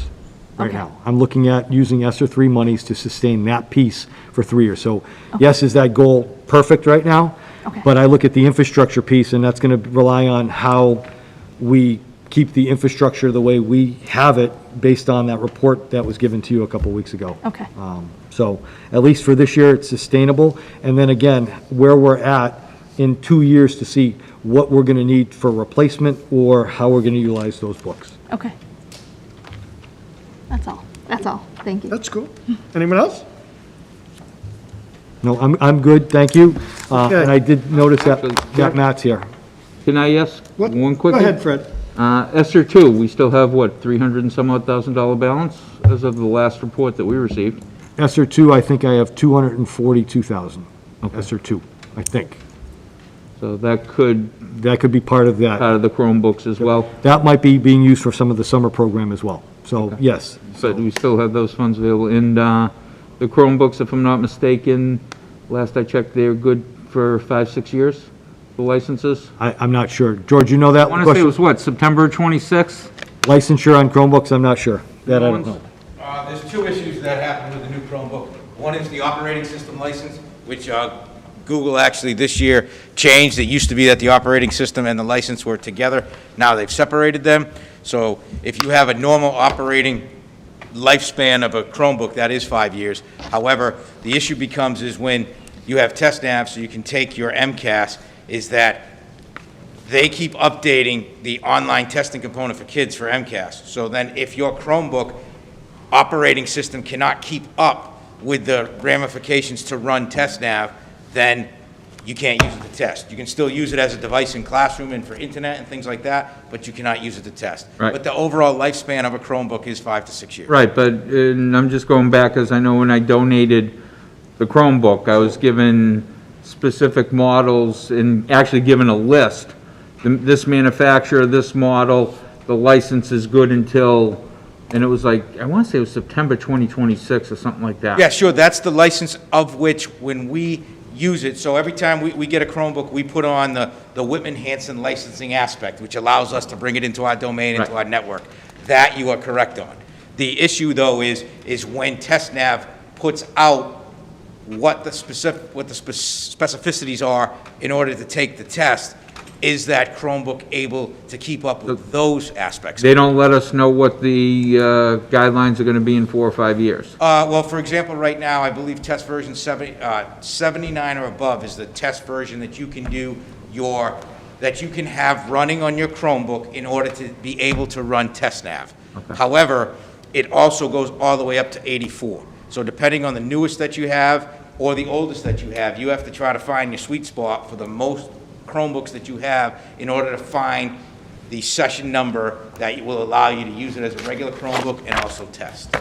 right Okay. now. I'm looking at using ESSER 3 monies to sustain that piece for 3 years. So yes, is that goal perfect right now? Okay. But I look at the infrastructure piece, and that's going to rely on how we keep the infrastructure the way we have it based on that report that was given to you a couple weeks ago. Okay, So at least for this year, it's sustainable. And then again, where we're at in 2 years to see what we're going to need for replacement or how we're going to utilize those books. okay. That's all, thank you. That's cool. Anyone else? No, I'm good, thank you. Okay. And I did notice that Actually, Matt's here. Can I ask What? one quick? Go ahead, Fred. ESSER 2, we still have, what, 300 and some odd $1,000 balance as of the last report that we received? ESSER 2, I think I have 242,000. ESSER 2, I think. So that could, That could be part of that. out of the Chromebooks as well, That might be being used for some of the summer program as well. So, yes. but we still have those funds available. And the Chromebooks, if I'm not mistaken, last I checked, they're good for 5-6 years, the licenses? I'm not sure. George, you know that I want to say it question? was, what, September 26th? Licensure on Chromebooks, I'm not sure. That I don't know. There's two issues that happen with the new Chromebook. One is the operating system license, which Google actually this year changed. It used to be that the operating system and the license were together. Now they've separated them. So if you have a normal operating lifespan of a Chromebook, that is 5 years. However, the issue becomes is when you have test nav, so you can take your MCAS, is that they keep updating the online testing component for kids for MCAS. So then if your Chromebook operating system cannot keep up with the ramifications to run test nav, then you can't use it to test. You can still use it as a device in classroom and for internet and things like that, but you cannot use it to test. Right. But the overall lifespan of a Chromebook is 5 to 6 years. Right, but and I'm just going back, because I know when I donated the Chromebook, I was given specific models and actually given a list. This manufacturer, this model, the license is good until, and it was like, I want to say it was September 2026 or something like that. Yeah, sure, that's the license of which when we use it, so every time we get a Chromebook, we put on the Whitman Hanson licensing aspect, which allows us to bring it into our domain, into our network. That you are correct on. The issue, though, is when TestNav puts out what the specificities are in order to take the test, is that Chromebook able to keep up with those aspects? They don't let us know what the guidelines are going to be in 4 or 5 years. Well, for example, right now, I believe test version 79 or above is the test version that you can do your that you can have running on your Chromebook in order to be able to run TestNav. However, it also goes all the way up to 84. So depending on the newest that you have or the oldest that you have to try to find your sweet spot for the most Chromebooks that you have in order to find the session number that will allow you to use it as a regular Chromebook and also test.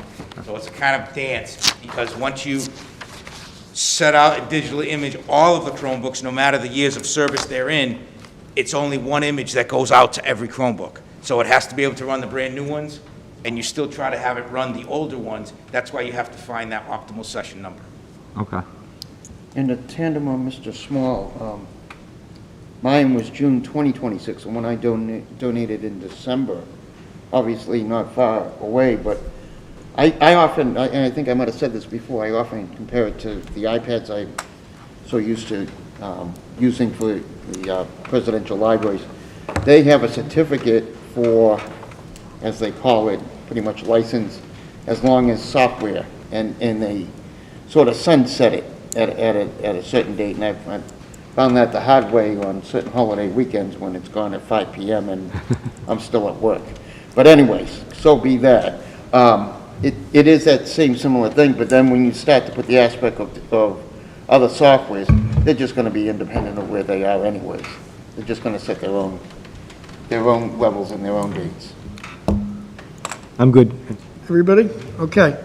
So it's a kind of dance, because once you set out and digitally image all of the Chromebooks, no matter the years of service they're in, it's only one image that goes out to every Chromebook. So it has to be able to run the brand new ones, and you still try to have it run the older ones. That's why you have to find that optimal session number. Okay. In the tandem on Mr. Small, mine was June 2026, and when I donated in December, obviously not far away, but I often, and I think I might have said this before, I often compare it to the iPads I'm so used to using for the presidential libraries. They have a certificate for, as they call it, pretty much licensed as long as software, and they sort of sunset it at a certain date, and I've found that the hard way on certain holiday weekends when it's gone at 5 p.m. and I'm still at work. But anyways, so be that. It is that same similar thing, but then when you start to put the aspect of other softwares, they're just going to be independent of where they are anyways. They're just going to set their own levels and their own dates. I'm good. Everybody? Okay.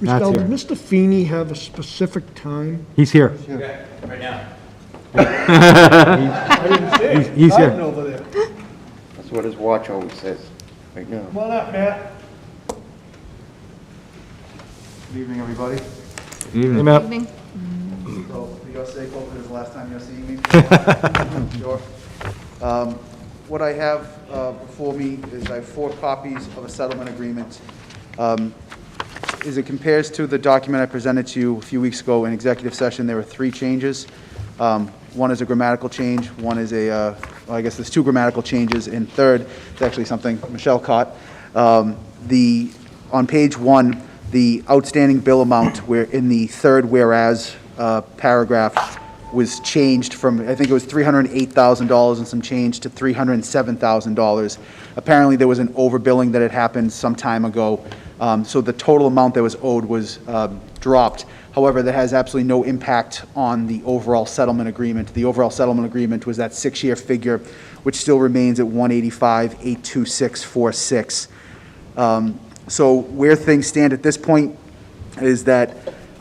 Matt's Mr. here. Did Mr. Feeney have a specific time? He's here. Okay, right now. I didn't see it. He's here. Hiding over there. That's what his watch always says, right now. Come on up, Matt. Good evening, everybody. Hey, Matt. Evening. So, for your sake, hopefully it's the last time you're seeing me. Sure. What I have before me is I have 4 copies of a settlement agreement. As it compares to the document I presented to you a few weeks ago in executive session, there were 3 changes. One is a grammatical change, one is well, I guess there's 2 grammatical changes, and third, it's actually something Michelle caught. On page 1, the outstanding bill amount, where in the third whereas paragraph, was changed from, I think it was $308,000 and some change to $307,000. Apparently, there was an overbilling that had happened some time ago, so the total amount that was owed was dropped. However, that has absolutely no impact on the overall settlement agreement. The overall settlement agreement was that 6-year figure, which still remains at $185,826.46. So where things stand at this point is that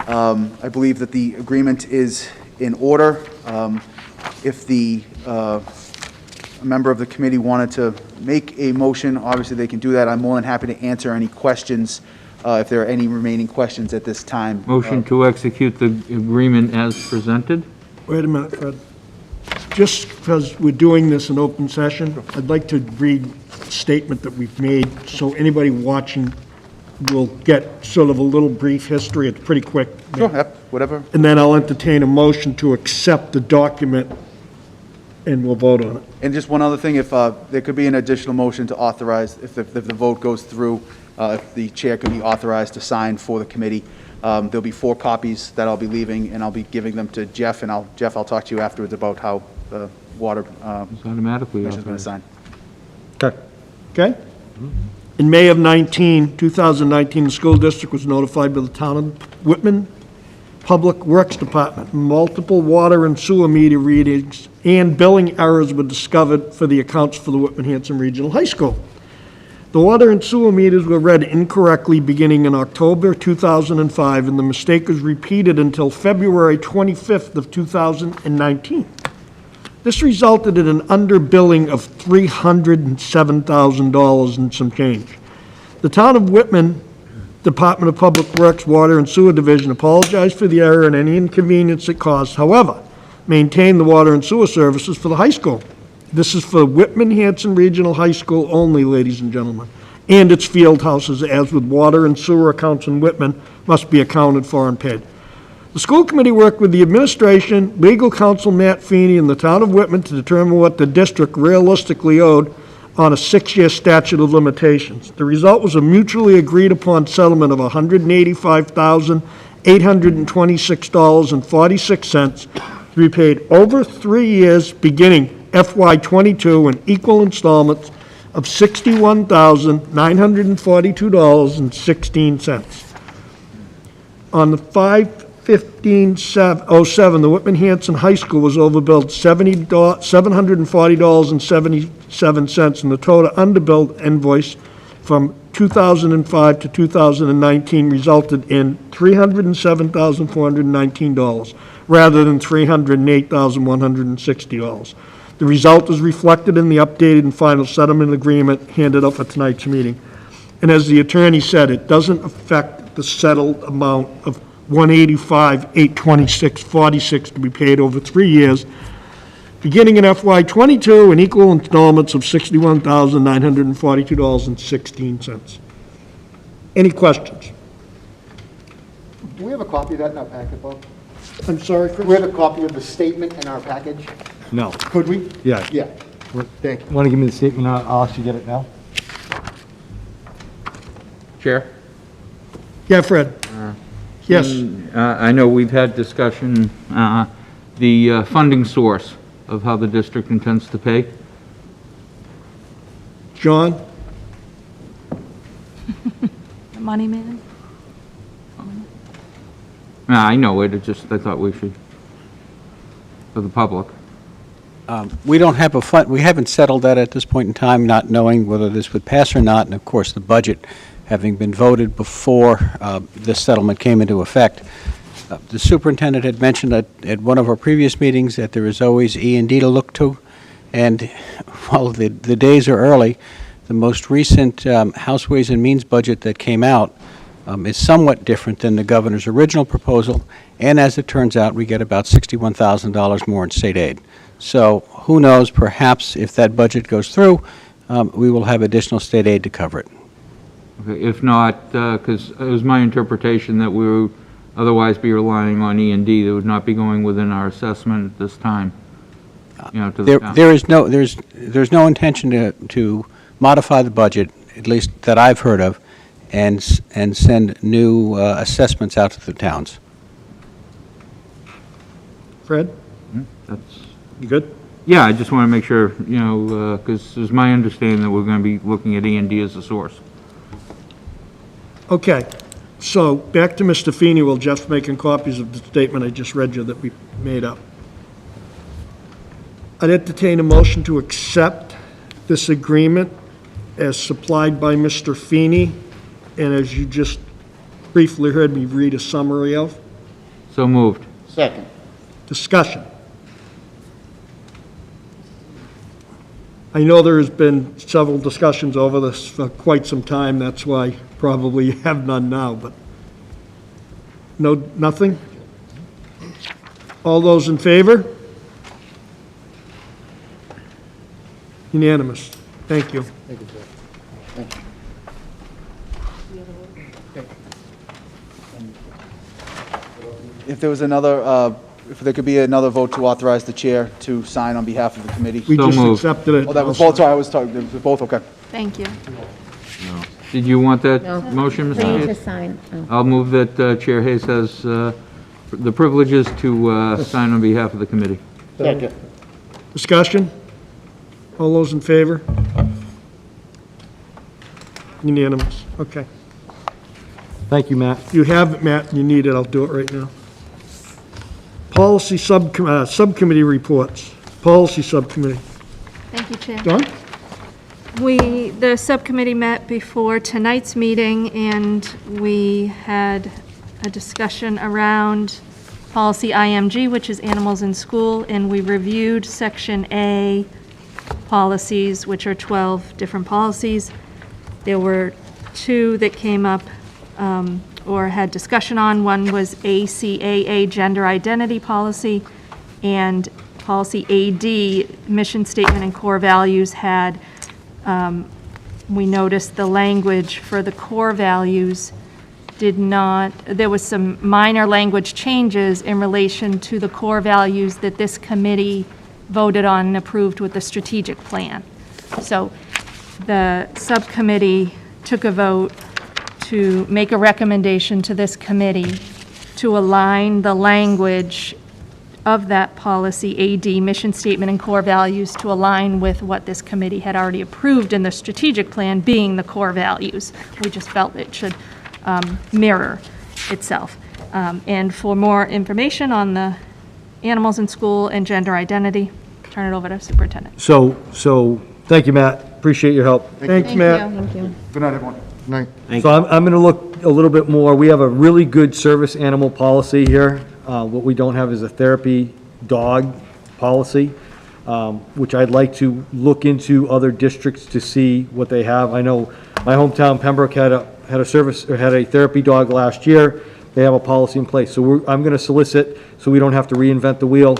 I believe that the agreement is in order. If a member of the committee wanted to make a motion, obviously they can do that. I'm more than happy to answer any questions, if there are any remaining questions at this time. Motion to execute the agreement as presented? Wait a minute, Fred. Just because we're doing this in open session, I'd like to read a statement that we've made so anybody watching will get sort of a little brief history. It's pretty quick. Sure, yep, whatever. And then I'll entertain a motion to accept the document, and we'll vote on it. And just one other thing, if there could be an additional motion to authorize, if the vote goes through, if the chair could be authorized to sign for the committee. There'll be 4 copies that I'll be leaving, and I'll be giving them to Jeff, and Jeff, I'll talk to you afterwards about how the water It's automatically commission's going to authorized. sign. Okay. Okay? In May of 2019, the school district was notified by the town of Whitman Public Works Department. Multiple water and sewer meter readings and billing errors were discovered for the accounts for the Whitman Hanson Regional High School. The water and sewer meters were read incorrectly beginning in October 2005, and the mistake was repeated until February 25th of 2019. This resulted in an underbilling of $307,000 and some change. The town of Whitman Department of Public Works Water and Sewer Division apologized for the error and any inconvenience it caused. However, maintained the water and sewer services for the high school. This is for Whitman Hanson Regional High School only, ladies and gentlemen, and its field houses, as with water and sewer accounts in Whitman, must be accounted for and paid. The school committee worked with the administration, legal counsel Matt Feeney, and the town of Whitman to determine what the district realistically owed on a 6-year statute of limitations. The result was a mutually agreed upon settlement of $185,826.46 to be paid over 3 years beginning FY22 in equal installments of $61,942.16. On the 5/15/07, the Whitman Hanson High School was overbilled $740.77, and the total underbilled invoice from 2005 to 2019 resulted in $307,419, rather than $308,160. The result is reflected in the updated and final settlement agreement handed out for tonight's meeting. And as the attorney said, it doesn't affect the settled amount of $185,826.46 to be paid over 3 years, beginning in FY22 in equal installments of $61,942.16. Any questions? Do we have a copy of that in our packet, Bob? I'm sorry, Do Chris? we have a copy of the statement in our package? No. Could we? Yeah. Yeah. Thank you. Want to give me the statement? I'll ask you to get it now. Chair? Yeah, Fred? Yes. I know we've had discussion, the funding source of how the district intends to pay. John? Money man? I know it, I thought we should, for the public. We don't have a fund, we haven't settled that at this point in time, not knowing whether this would pass or not, and of course, the budget having been voted before this settlement came into effect. The superintendent had mentioned at one of our previous meetings that there is always E&D to look to, and while the days are early, the most recent House Ways and Means budget that came out is somewhat different than the governor's original proposal, and as it turns out, we get about $61,000 more in state aid. So who knows, perhaps if that budget goes through, we will have additional state aid to cover it. Okay, if not, because it was my interpretation that we would otherwise be relying on E&D, that would not be going within our assessment at this time, to the town. There's no intention to modify the budget, at least that I've heard of, and send new assessments out to the towns. Fred? You good? Yeah, I just want to make sure, because it's my understanding that we're going to be looking at E&D as a source. Okay, so back to Mr. Feeney while Jeff's making copies of the statement I just read you that we made up. I'd entertain a motion to accept this agreement as supplied by Mr. Feeney, and as you just briefly heard me read a summary of. So moved. Second. Discussion. I know there has been several discussions over this for quite some time, that's why probably you have none now, but nothing? All those in favor? Unanimous. Thank you. Thank you, sir. Thank you. If there was another, if there could be another vote to authorize the chair to sign on behalf of the committee. We So just moved. accepted it. Oh, that was both, sorry, I was talking, it was both, okay. Thank you. Did you want that No. motion, Mr. For you to Hayes? sign. Oh. I'll move that Chair Hayes has the privileges to sign on behalf of the committee. Second. Discussion? All those in favor? Unanimous. Okay. Thank you, Matt. You have it, Matt, and you need it, I'll do it right now. Policy subcommittee reports. Policy subcommittee. Thank you, Chair. Don? The subcommittee met before tonight's meeting, and we had a discussion around policy IMG, which is animals in school, and we reviewed Section A policies, which are 12 different policies. There were two that came up or had discussion on. One was ACAA, gender identity policy, and policy AD, mission statement and core values, had, we noticed the language for the core values did not, there was some minor language changes in relation to the core values that this committee voted on and approved with the strategic plan. So the subcommittee took a vote to make a recommendation to this committee to align the language of that policy AD, mission statement and core values, to align with what this committee had already approved in the strategic plan being the core values. We just felt it should mirror itself. And for more information on the animals in school and gender identity, turn it over to Superintendent. So, thank you, Matt. Appreciate your help. Thanks, Matt. Thank you. Good night, everyone. Night. So I'm going to look a little bit more. We have a really good service animal policy here. What we don't have is a therapy dog policy, which I'd like to look into other districts to see what they have. I know my hometown, Pembroke, had a therapy dog last year. They have a policy in place. So I'm going to solicit, so we don't have to reinvent the wheel,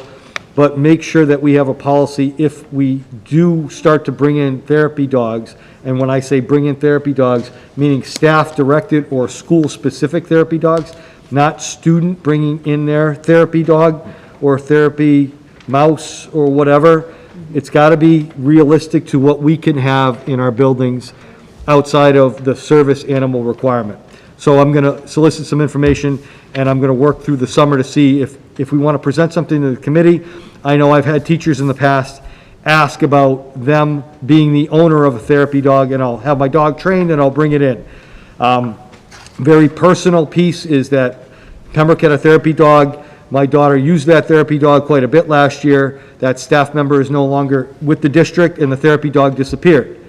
but make sure that we have a policy if we do start to bring in therapy dogs. And when I say bring in therapy dogs, meaning staff-directed or school-specific therapy dogs, not student bringing in their therapy dog or therapy mouse or whatever. It's got to be realistic to what we can have in our buildings outside of the service animal requirement. So I'm going to solicit some information, and I'm going to work through the summer to see if we want to present something to the committee. I know I've had teachers in the past ask about them being the owner of a therapy dog, and I'll have my dog trained and I'll bring it in. Very personal piece is that Pembroke had a therapy dog. My daughter used that therapy dog quite a bit last year. That staff member is no longer with the district, and the therapy dog disappeared,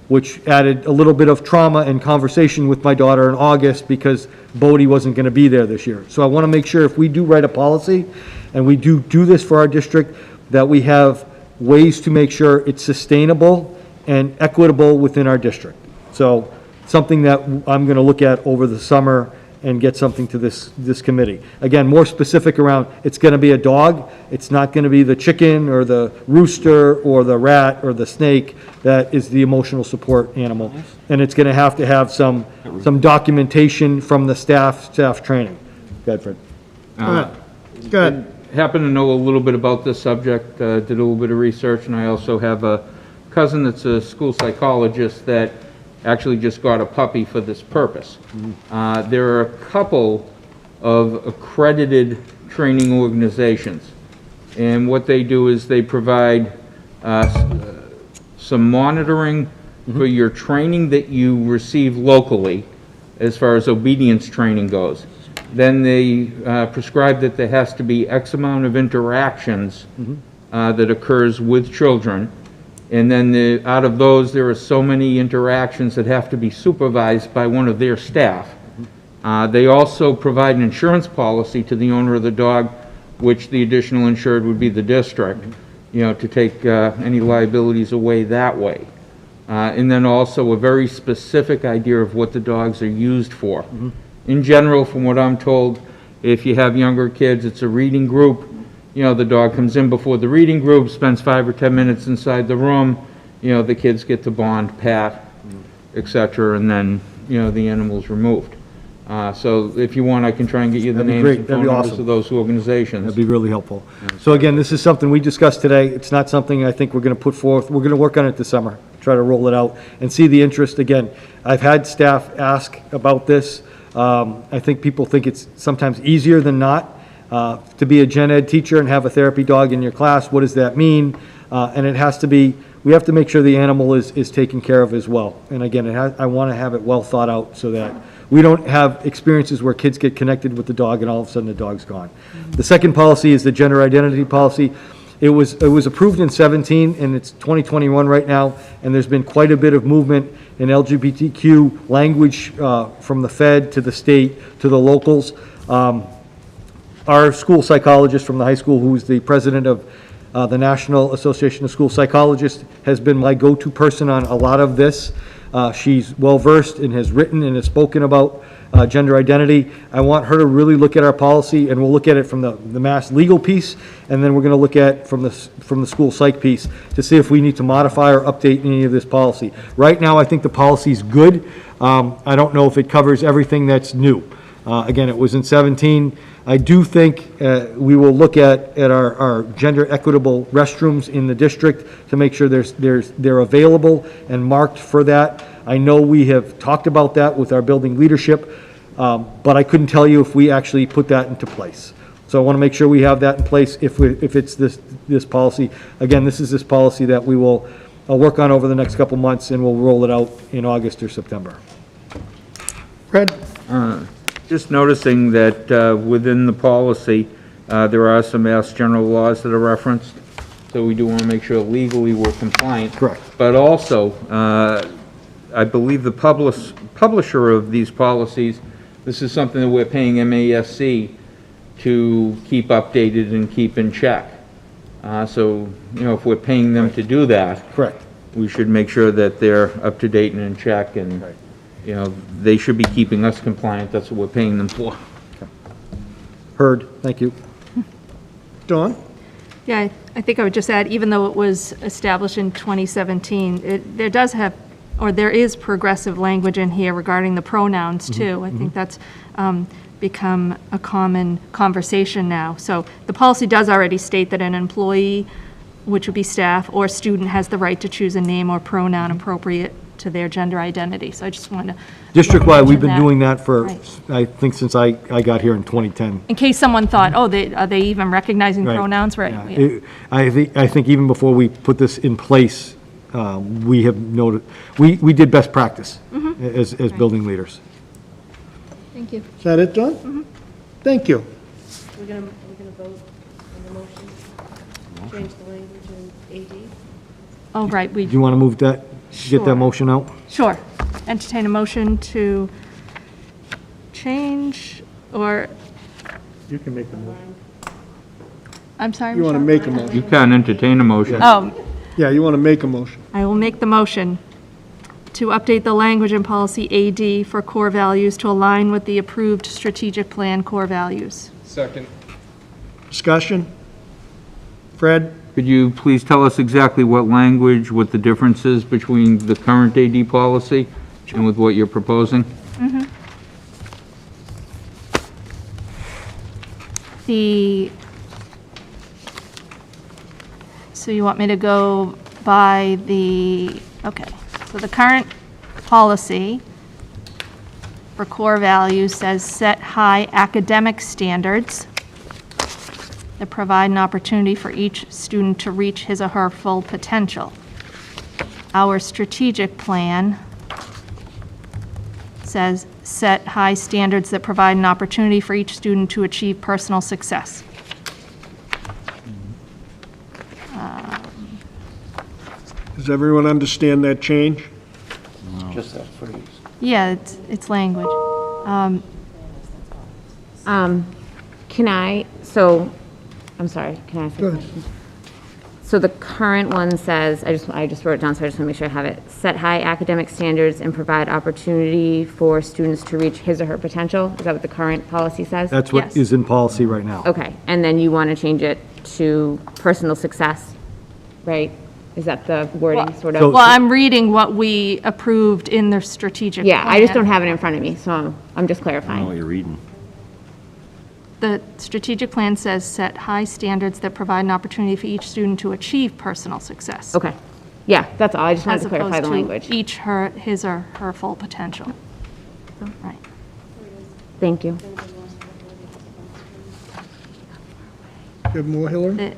which added a little bit of trauma and conversation with my daughter in August because Bodie wasn't going to be there this year. So I want to make sure if we do write a policy, and we do this for our district, that we have ways to make sure it's sustainable and equitable within our district. So something that I'm going to look at over the summer and get something to this committee. Again, more specific around, it's going to be a dog. It's not going to be the chicken or the rooster or the rat or the snake that is the emotional support animal. And it's going to have some documentation from the staff training. Go ahead, Fred. Good. Happen to know a little bit about this subject, did a little bit of research, and I also have a cousin that's a school psychologist that actually just got a puppy for this purpose. There are a couple of accredited training organizations, and what they do is they provide some monitoring for your training that you receive locally as far as obedience training goes. Then they prescribe that there has to be X amount of interactions that occurs with children. And then out of those, there are so many interactions that have to be supervised by one of their staff. They also provide an insurance policy to the owner of the dog, which the additional insured would be the district, to take any liabilities away that way. And then also a very specific idea of what the dogs are used for. In general, from what I'm told, if you have younger kids, it's a reading group. The dog comes in before the reading group, spends 5 or 10 minutes inside the room, the kids get to bond, pat, etc., and then, the animal's removed. So if you want, I can try and get you the That'd be names great. and That'd phone be numbers awesome. of those organizations. That'd be really helpful. So again, this is something we discussed today. It's not something I think we're going to put forth. We're going to work on it this summer, try to roll it out and see the interest. Again, I've had staff ask about this. I think people think it's sometimes easier than not to be a gen ed teacher and have a therapy dog in your class. What does that mean? And it has to be, we have to make sure the animal is taken care of as well. And again, I want to have it well thought out so that we don't have experiences where kids get connected with the dog and all of a sudden the dog's gone. The second policy is the gender identity policy. It was approved in 17 and it's 2021 right now, and there's been quite a bit of movement in LGBTQ language from the Fed to the state to the locals. Our school psychologist from the high school, who's the president of the National Association of School Psychologists, has been my go-to person on a lot of this. She's well-versed and has written and has spoken about gender identity. I want her to really look at our policy, and we'll look at it from the mass legal piece, and then we're going to look at from the school psych piece to see if we need to modify or update any of this policy. Right now, I think the policy's good. I don't know if it covers everything that's new. Again, it was in 17. I do think we will look at our gender equitable restrooms in the district to make sure they're available and marked for that. I know we have talked about that with our building leadership, but I couldn't tell you if we actually put that into place. So I want to make sure we have that in place if it's this policy. Again, this is this policy that we will work on over the next couple months, and we'll roll it out in August or September. Fred? Just noticing that within the policy, there are some Mass General laws that are referenced, so we do want to make sure legally we're compliant. Correct. But also, I believe the publisher of these policies, this is something that we're paying MASC to keep updated and keep in check. So, if we're paying them to do that. Correct. We should make sure that they're up to date and in check, and, they should be keeping us compliant. That's what we're paying them for. Heard, thank you. Dawn? Yeah, I think I would just add, even though it was established in 2017, there is progressive language in here regarding the pronouns, too. I think that's become a common conversation now. So the policy does already state that an employee, which would be staff, or student has the right to choose a name or pronoun appropriate to their gender identity. So I just wanted to District-wide, we've been mention doing that for, Right. I think, since I got here in 2010. In case someone thought, are they even recognizing Right. pronouns? Right. Yeah. I think even before we put this in place, we have noted, we did best practice as building leaders. Thank you. Is that it, Dawn? Thank you. We're gonna vote on the motion, change the language in AD. Oh, right, Do you want to move that, get that Sure. motion out? Sure. Entertain a motion to change, or, You can make the motion. I'm sorry, You want to Michelle? make a motion? You can't entertain a motion. Oh, Yeah, you want to make a motion. I will make the motion to update the language in policy AD for core values to align with the approved strategic plan core values. Second. Discussion? Fred? Could you please tell us exactly what language, what the difference is between the current AD policy and with what you're proposing? So you want me to go by okay, so the current policy for core values says set high academic standards that provide an opportunity for each student to reach his or her full potential. Our strategic plan says set high standards that provide an opportunity for each student to achieve personal success. Does everyone understand that change? Just that phrase. Yeah, it's language. Can I can I ask Go a ahead. question? So the current one says, I just wrote it down, so I just want to make sure I have it. Set high academic standards and provide opportunity for students to reach his or her potential? Is that what the current policy says? That's what Yes. is in policy right now. Okay, and then you want to change it to personal success, right? Is that the wording, sort of? So- Well, I'm reading what we approved in the strategic plan. Yeah, I just don't have it in front of me, so I'm just I don't know what clarifying. you're reading. The strategic plan says set high standards that provide an opportunity for each student to achieve personal success. Okay, yeah, that's all, I just wanted As to clarify opposed the to language. each his or her full potential. Right. Thank you. You have more, Hillary?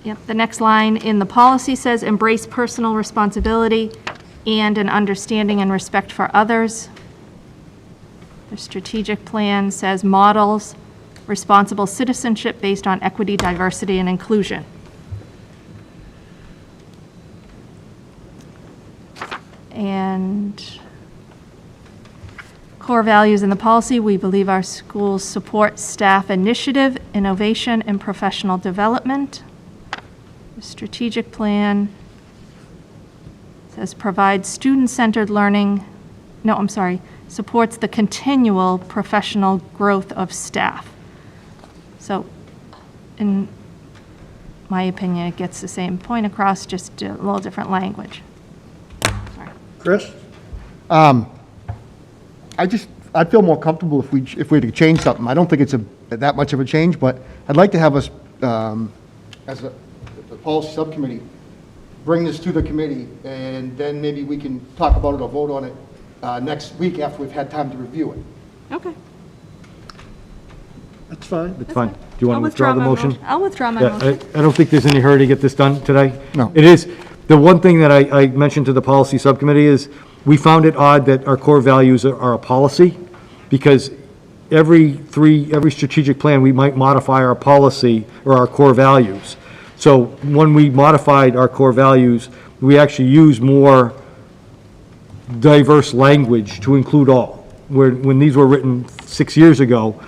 Yep, the next line in the policy says embrace personal responsibility and an understanding and respect for others. The strategic plan says models responsible citizenship based on equity, diversity, and inclusion. And core values in the policy, we believe our schools support staff initiative, innovation, and professional development. The strategic plan says provide student-centered learning, supports the continual professional growth of staff. So, in my opinion, it gets the same point across, just a little different language. Sorry. Chris? I'd feel more comfortable if we were to change something. I don't think it's that much of a change, but I'd like to have us, as the policy subcommittee, bring this to the committee, and then maybe we can talk about it or vote on it next week after we've had time to review it. Okay. That's fine. It's fine. Do you want to withdraw the motion? I'll withdraw my Yeah, motion. I don't think there's any hurry to get this done today. No. It is, the one thing that I mentioned to the policy subcommittee is, we found it odd that our core values are a policy, because every strategic plan, we might modify our policy or our core values. So when we modified our core values, we actually used more diverse language to include all. When these were written 6 years ago,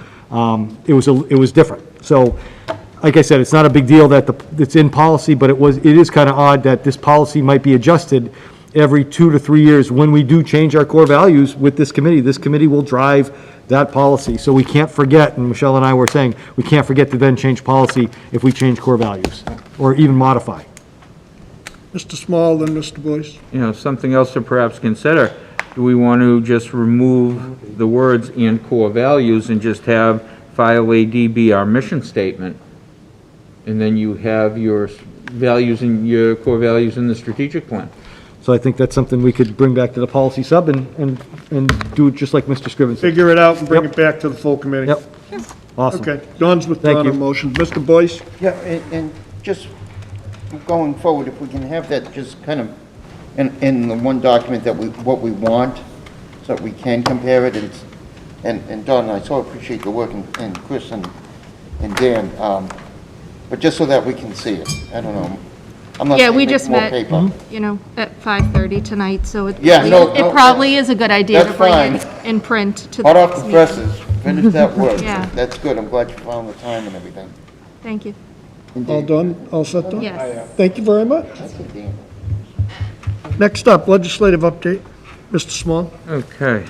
it was different. So, like I said, it's not a big deal that it's in policy, but it is kind of odd that this policy might be adjusted every 2 to 3 years when we do change our core values with this committee. This committee will drive that policy. So we can't forget, and Michelle and I were saying, we can't forget to then change policy if we change core values, or even modify. Mr. Small, then Mr. Boyce. You know, something else to perhaps consider, do we want to just remove the words "and core values" and just have file AD be our mission statement? And then you have your values and your core values in the strategic plan. So I think that's something we could bring back to the policy sub and do it just like Mr. Scriven said. Figure it out and bring it back to the full committee. Yep. Awesome. Okay, Don's withdrawn Thank a you. motion. Mr. Boyce? Yeah, and just going forward, if we can have that just kind of in the one document that what we want, so that we can compare it, and Don, I so appreciate the work, and Chris and Dan, but just so that we can see it, I don't know. I'm not Yeah, saying we make just more met, paper. you know, at 5:30 tonight, so it Yeah, probably, no, it probably is a good idea to that's bring it fine. in print to the Hot off next the meeting. presses, finish that work. Yeah. That's good, I'm glad you found the time and everything. Thank you. All done? All set, Don? Yes. Thank you very much. That's a damn. Next up, legislative update. Mr. Small? Okay,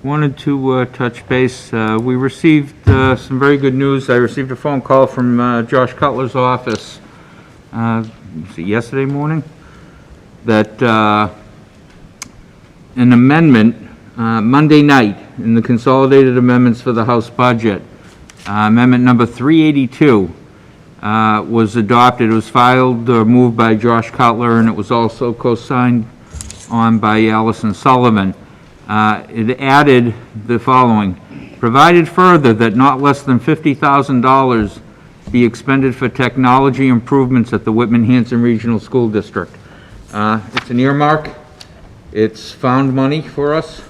wanted to touch base. We received some very good news. I received a phone call from Josh Cutler's office, was it yesterday morning? That an amendment, Monday night, in the consolidated amendments for the House budget, amendment number 382, was adopted. It was filed, moved by Josh Cutler, and it was also co-signed on by Allison Sullivan. It added the following: provided further that not less than $50,000 be expended for technology improvements at the Whitman Hanson Regional School District. It's an earmark. It's found money for us.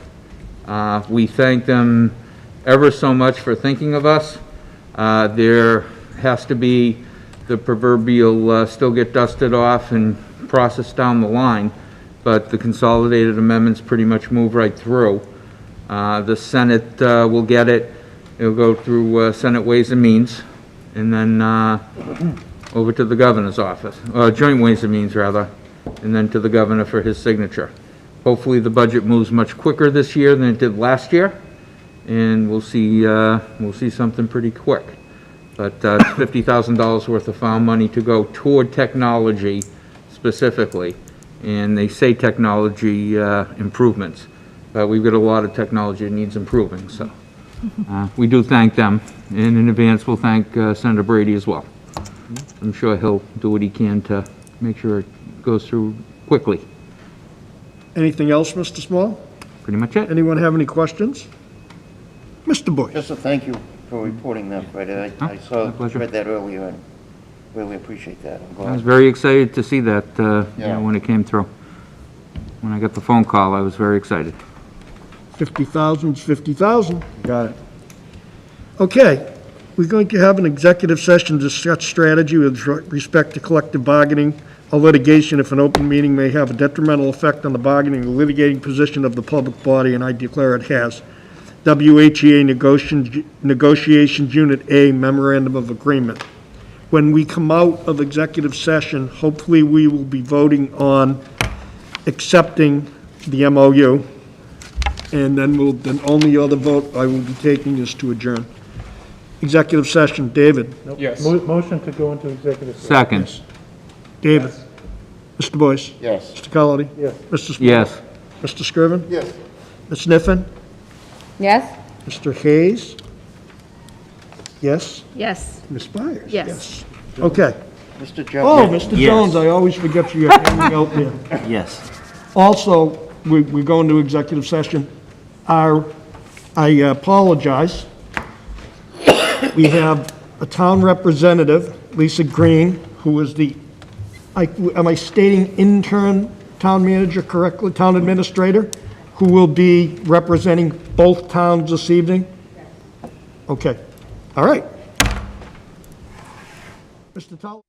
We thank them ever so much for thinking of us. There has to be the proverbial still get dusted off and processed down the line, but the consolidated amendments pretty much move right through. The Senate will get it. It'll go through Senate Ways and Means, and then over to the governor's office, Joint Ways and Means, rather, and then to the governor for his signature. Hopefully, the budget moves much quicker this year than it did last year, and we'll see something pretty quick. But it's $50,000 worth of found money to go toward technology specifically, and they say technology improvements, but we've got a lot of technology that needs improving, so we do thank them, and in advance, we'll thank Senator Brady as well. I'm sure he'll do what he can to make sure it goes through quickly. Anything else, Mr. Small? Pretty much it. Anyone have any questions? Mr. Boyce? Just a thank you for reporting that, Fred. I saw, my pleasure. read that earlier, and really appreciate that. I'm I was glad. very excited to see that, you Yeah. know, when it came through. When I got the phone call, I was very excited. 50,000 is 50,000. Got it. Okay, we're going to have an executive session to discuss strategy with respect to collective bargaining or litigation if an open meeting may have a detrimental effect on the bargaining or litigating position of the public body, and I declare it has. WHEA Negotiations Unit A Memorandum of Agreement. When we come out of executive session, hopefully we will be voting on accepting the MOU, and then only other vote I will be taking is to adjourn. Executive session, David? Yes. Motion to go into executive session. Second. David? Mr. Boyce? Yes. Mr. Colity? Yes. Mr. Small? Yes. Mr. Scriven? Yes. Ms. Niffen? Yes? Mr. Hayes? Yes? Yes. Ms. Byers? Yes. Okay. Mr. Oh, Jones. Mr. Jones, I always forget you're hanging out there. Yes. Also, we're going to executive session. I apologize. We have a town representative, Lisa Green, who is the, am I stating intern town manager correctly, town administrator, who will be representing both towns this evening? Okay, all right. Mr. Tal?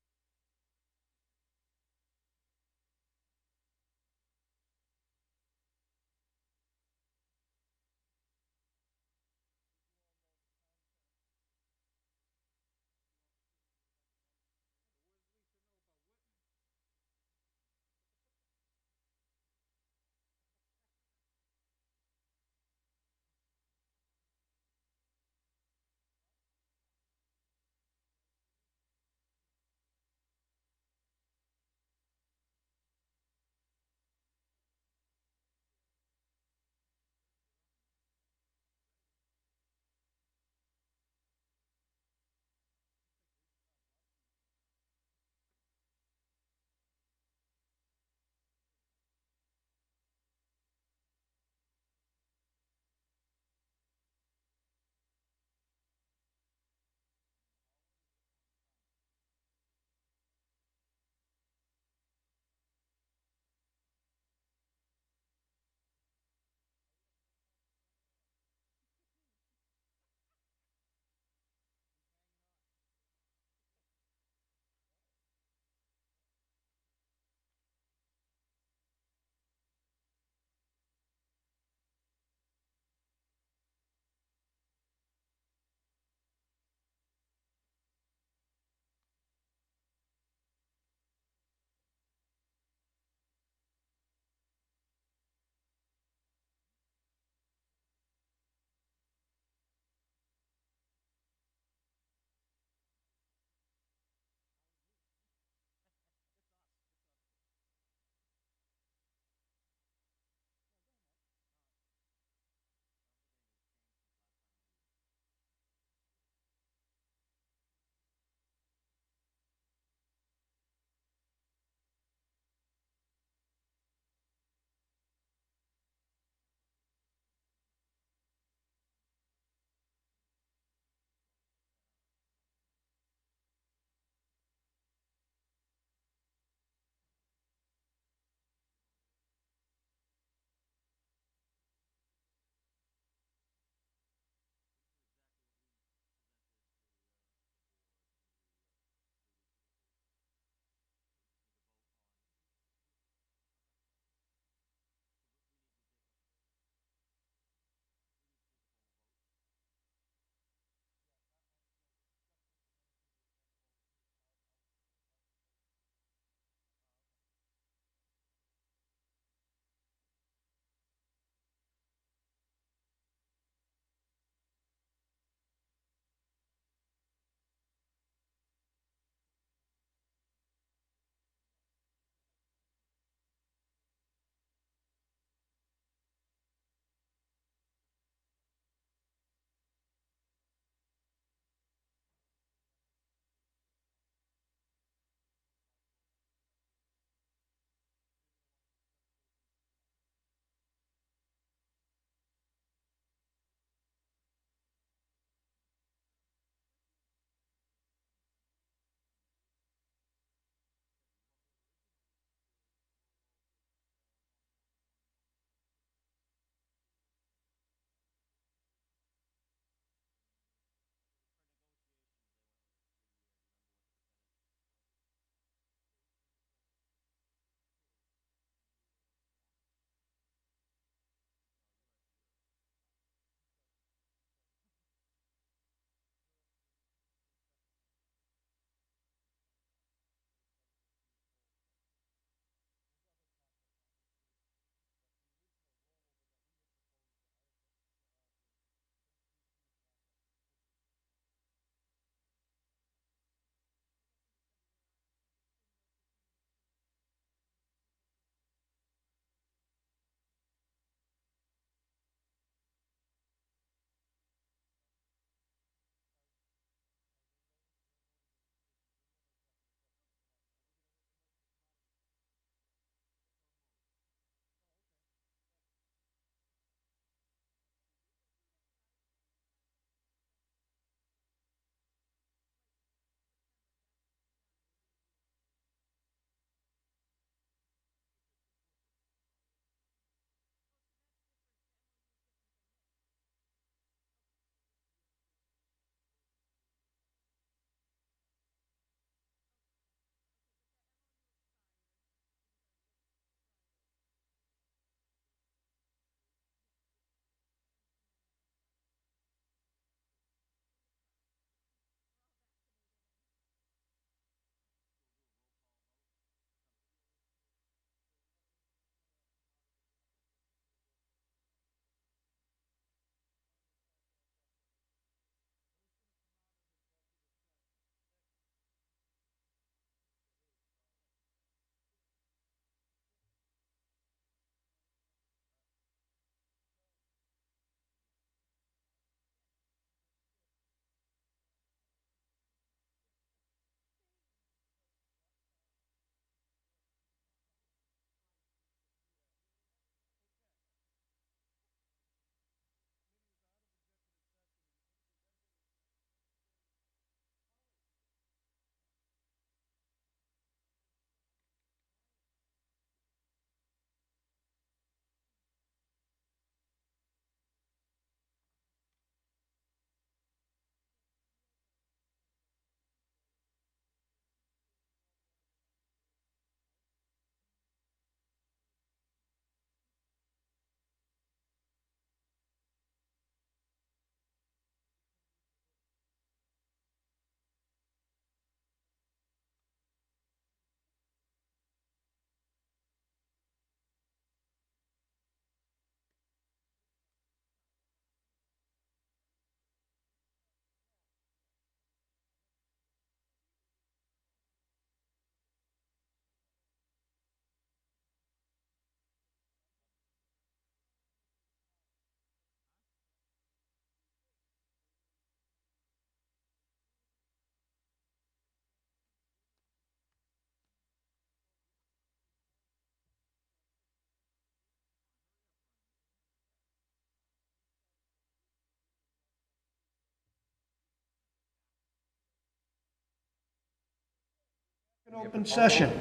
Open session.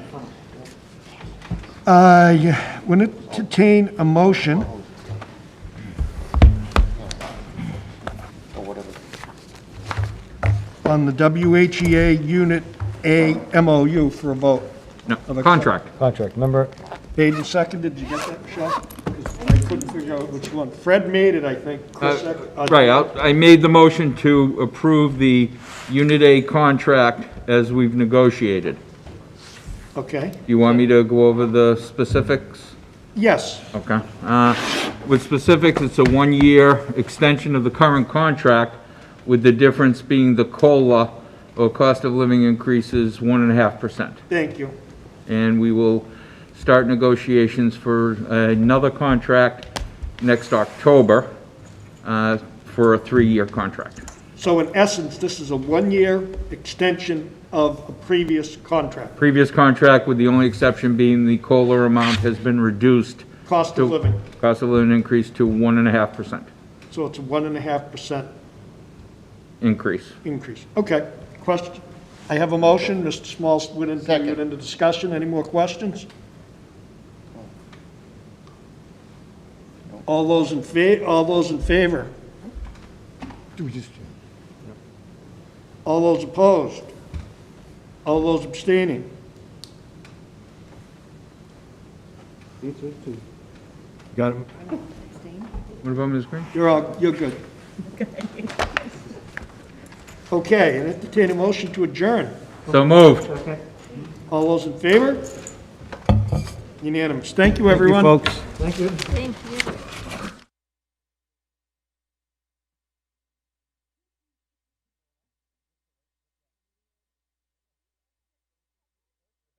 I would entertain a motion on the WHEA Unit A MOU for a vote. No, contract. Contract, number, Made and seconded, did you get that, Michelle? 'Cause I couldn't figure out which one. Fred made it, I think. Chris Right, I made the motion to approve the Unit A contract as we've negotiated. Okay, Do you want me to go over the specifics? yes, Okay. With specifics, it's a one-year extension of the current contract, with the difference being the COLA, or cost of living increases, 1.5%. thank you. And we will start negotiations for another contract next October for a 3-year contract. So in essence, this is a one-year extension of a previous contract, Previous contract, with the only exception being the COLA amount has been reduced. cost of living. Cost of living increase to 1.5% So it's a 1.5% increase. increase. Okay, question? I have a motion, Mr. Small went into discussion, any more questions? All those in favor? Do we just, All those opposed? All those abstaining? got it? What about Ms. Green? You're good. Okay, and entertain a motion to adjourn. So moved. All those in favor? Unanimous. Thank you, Thank you, everyone. folks. Thank you.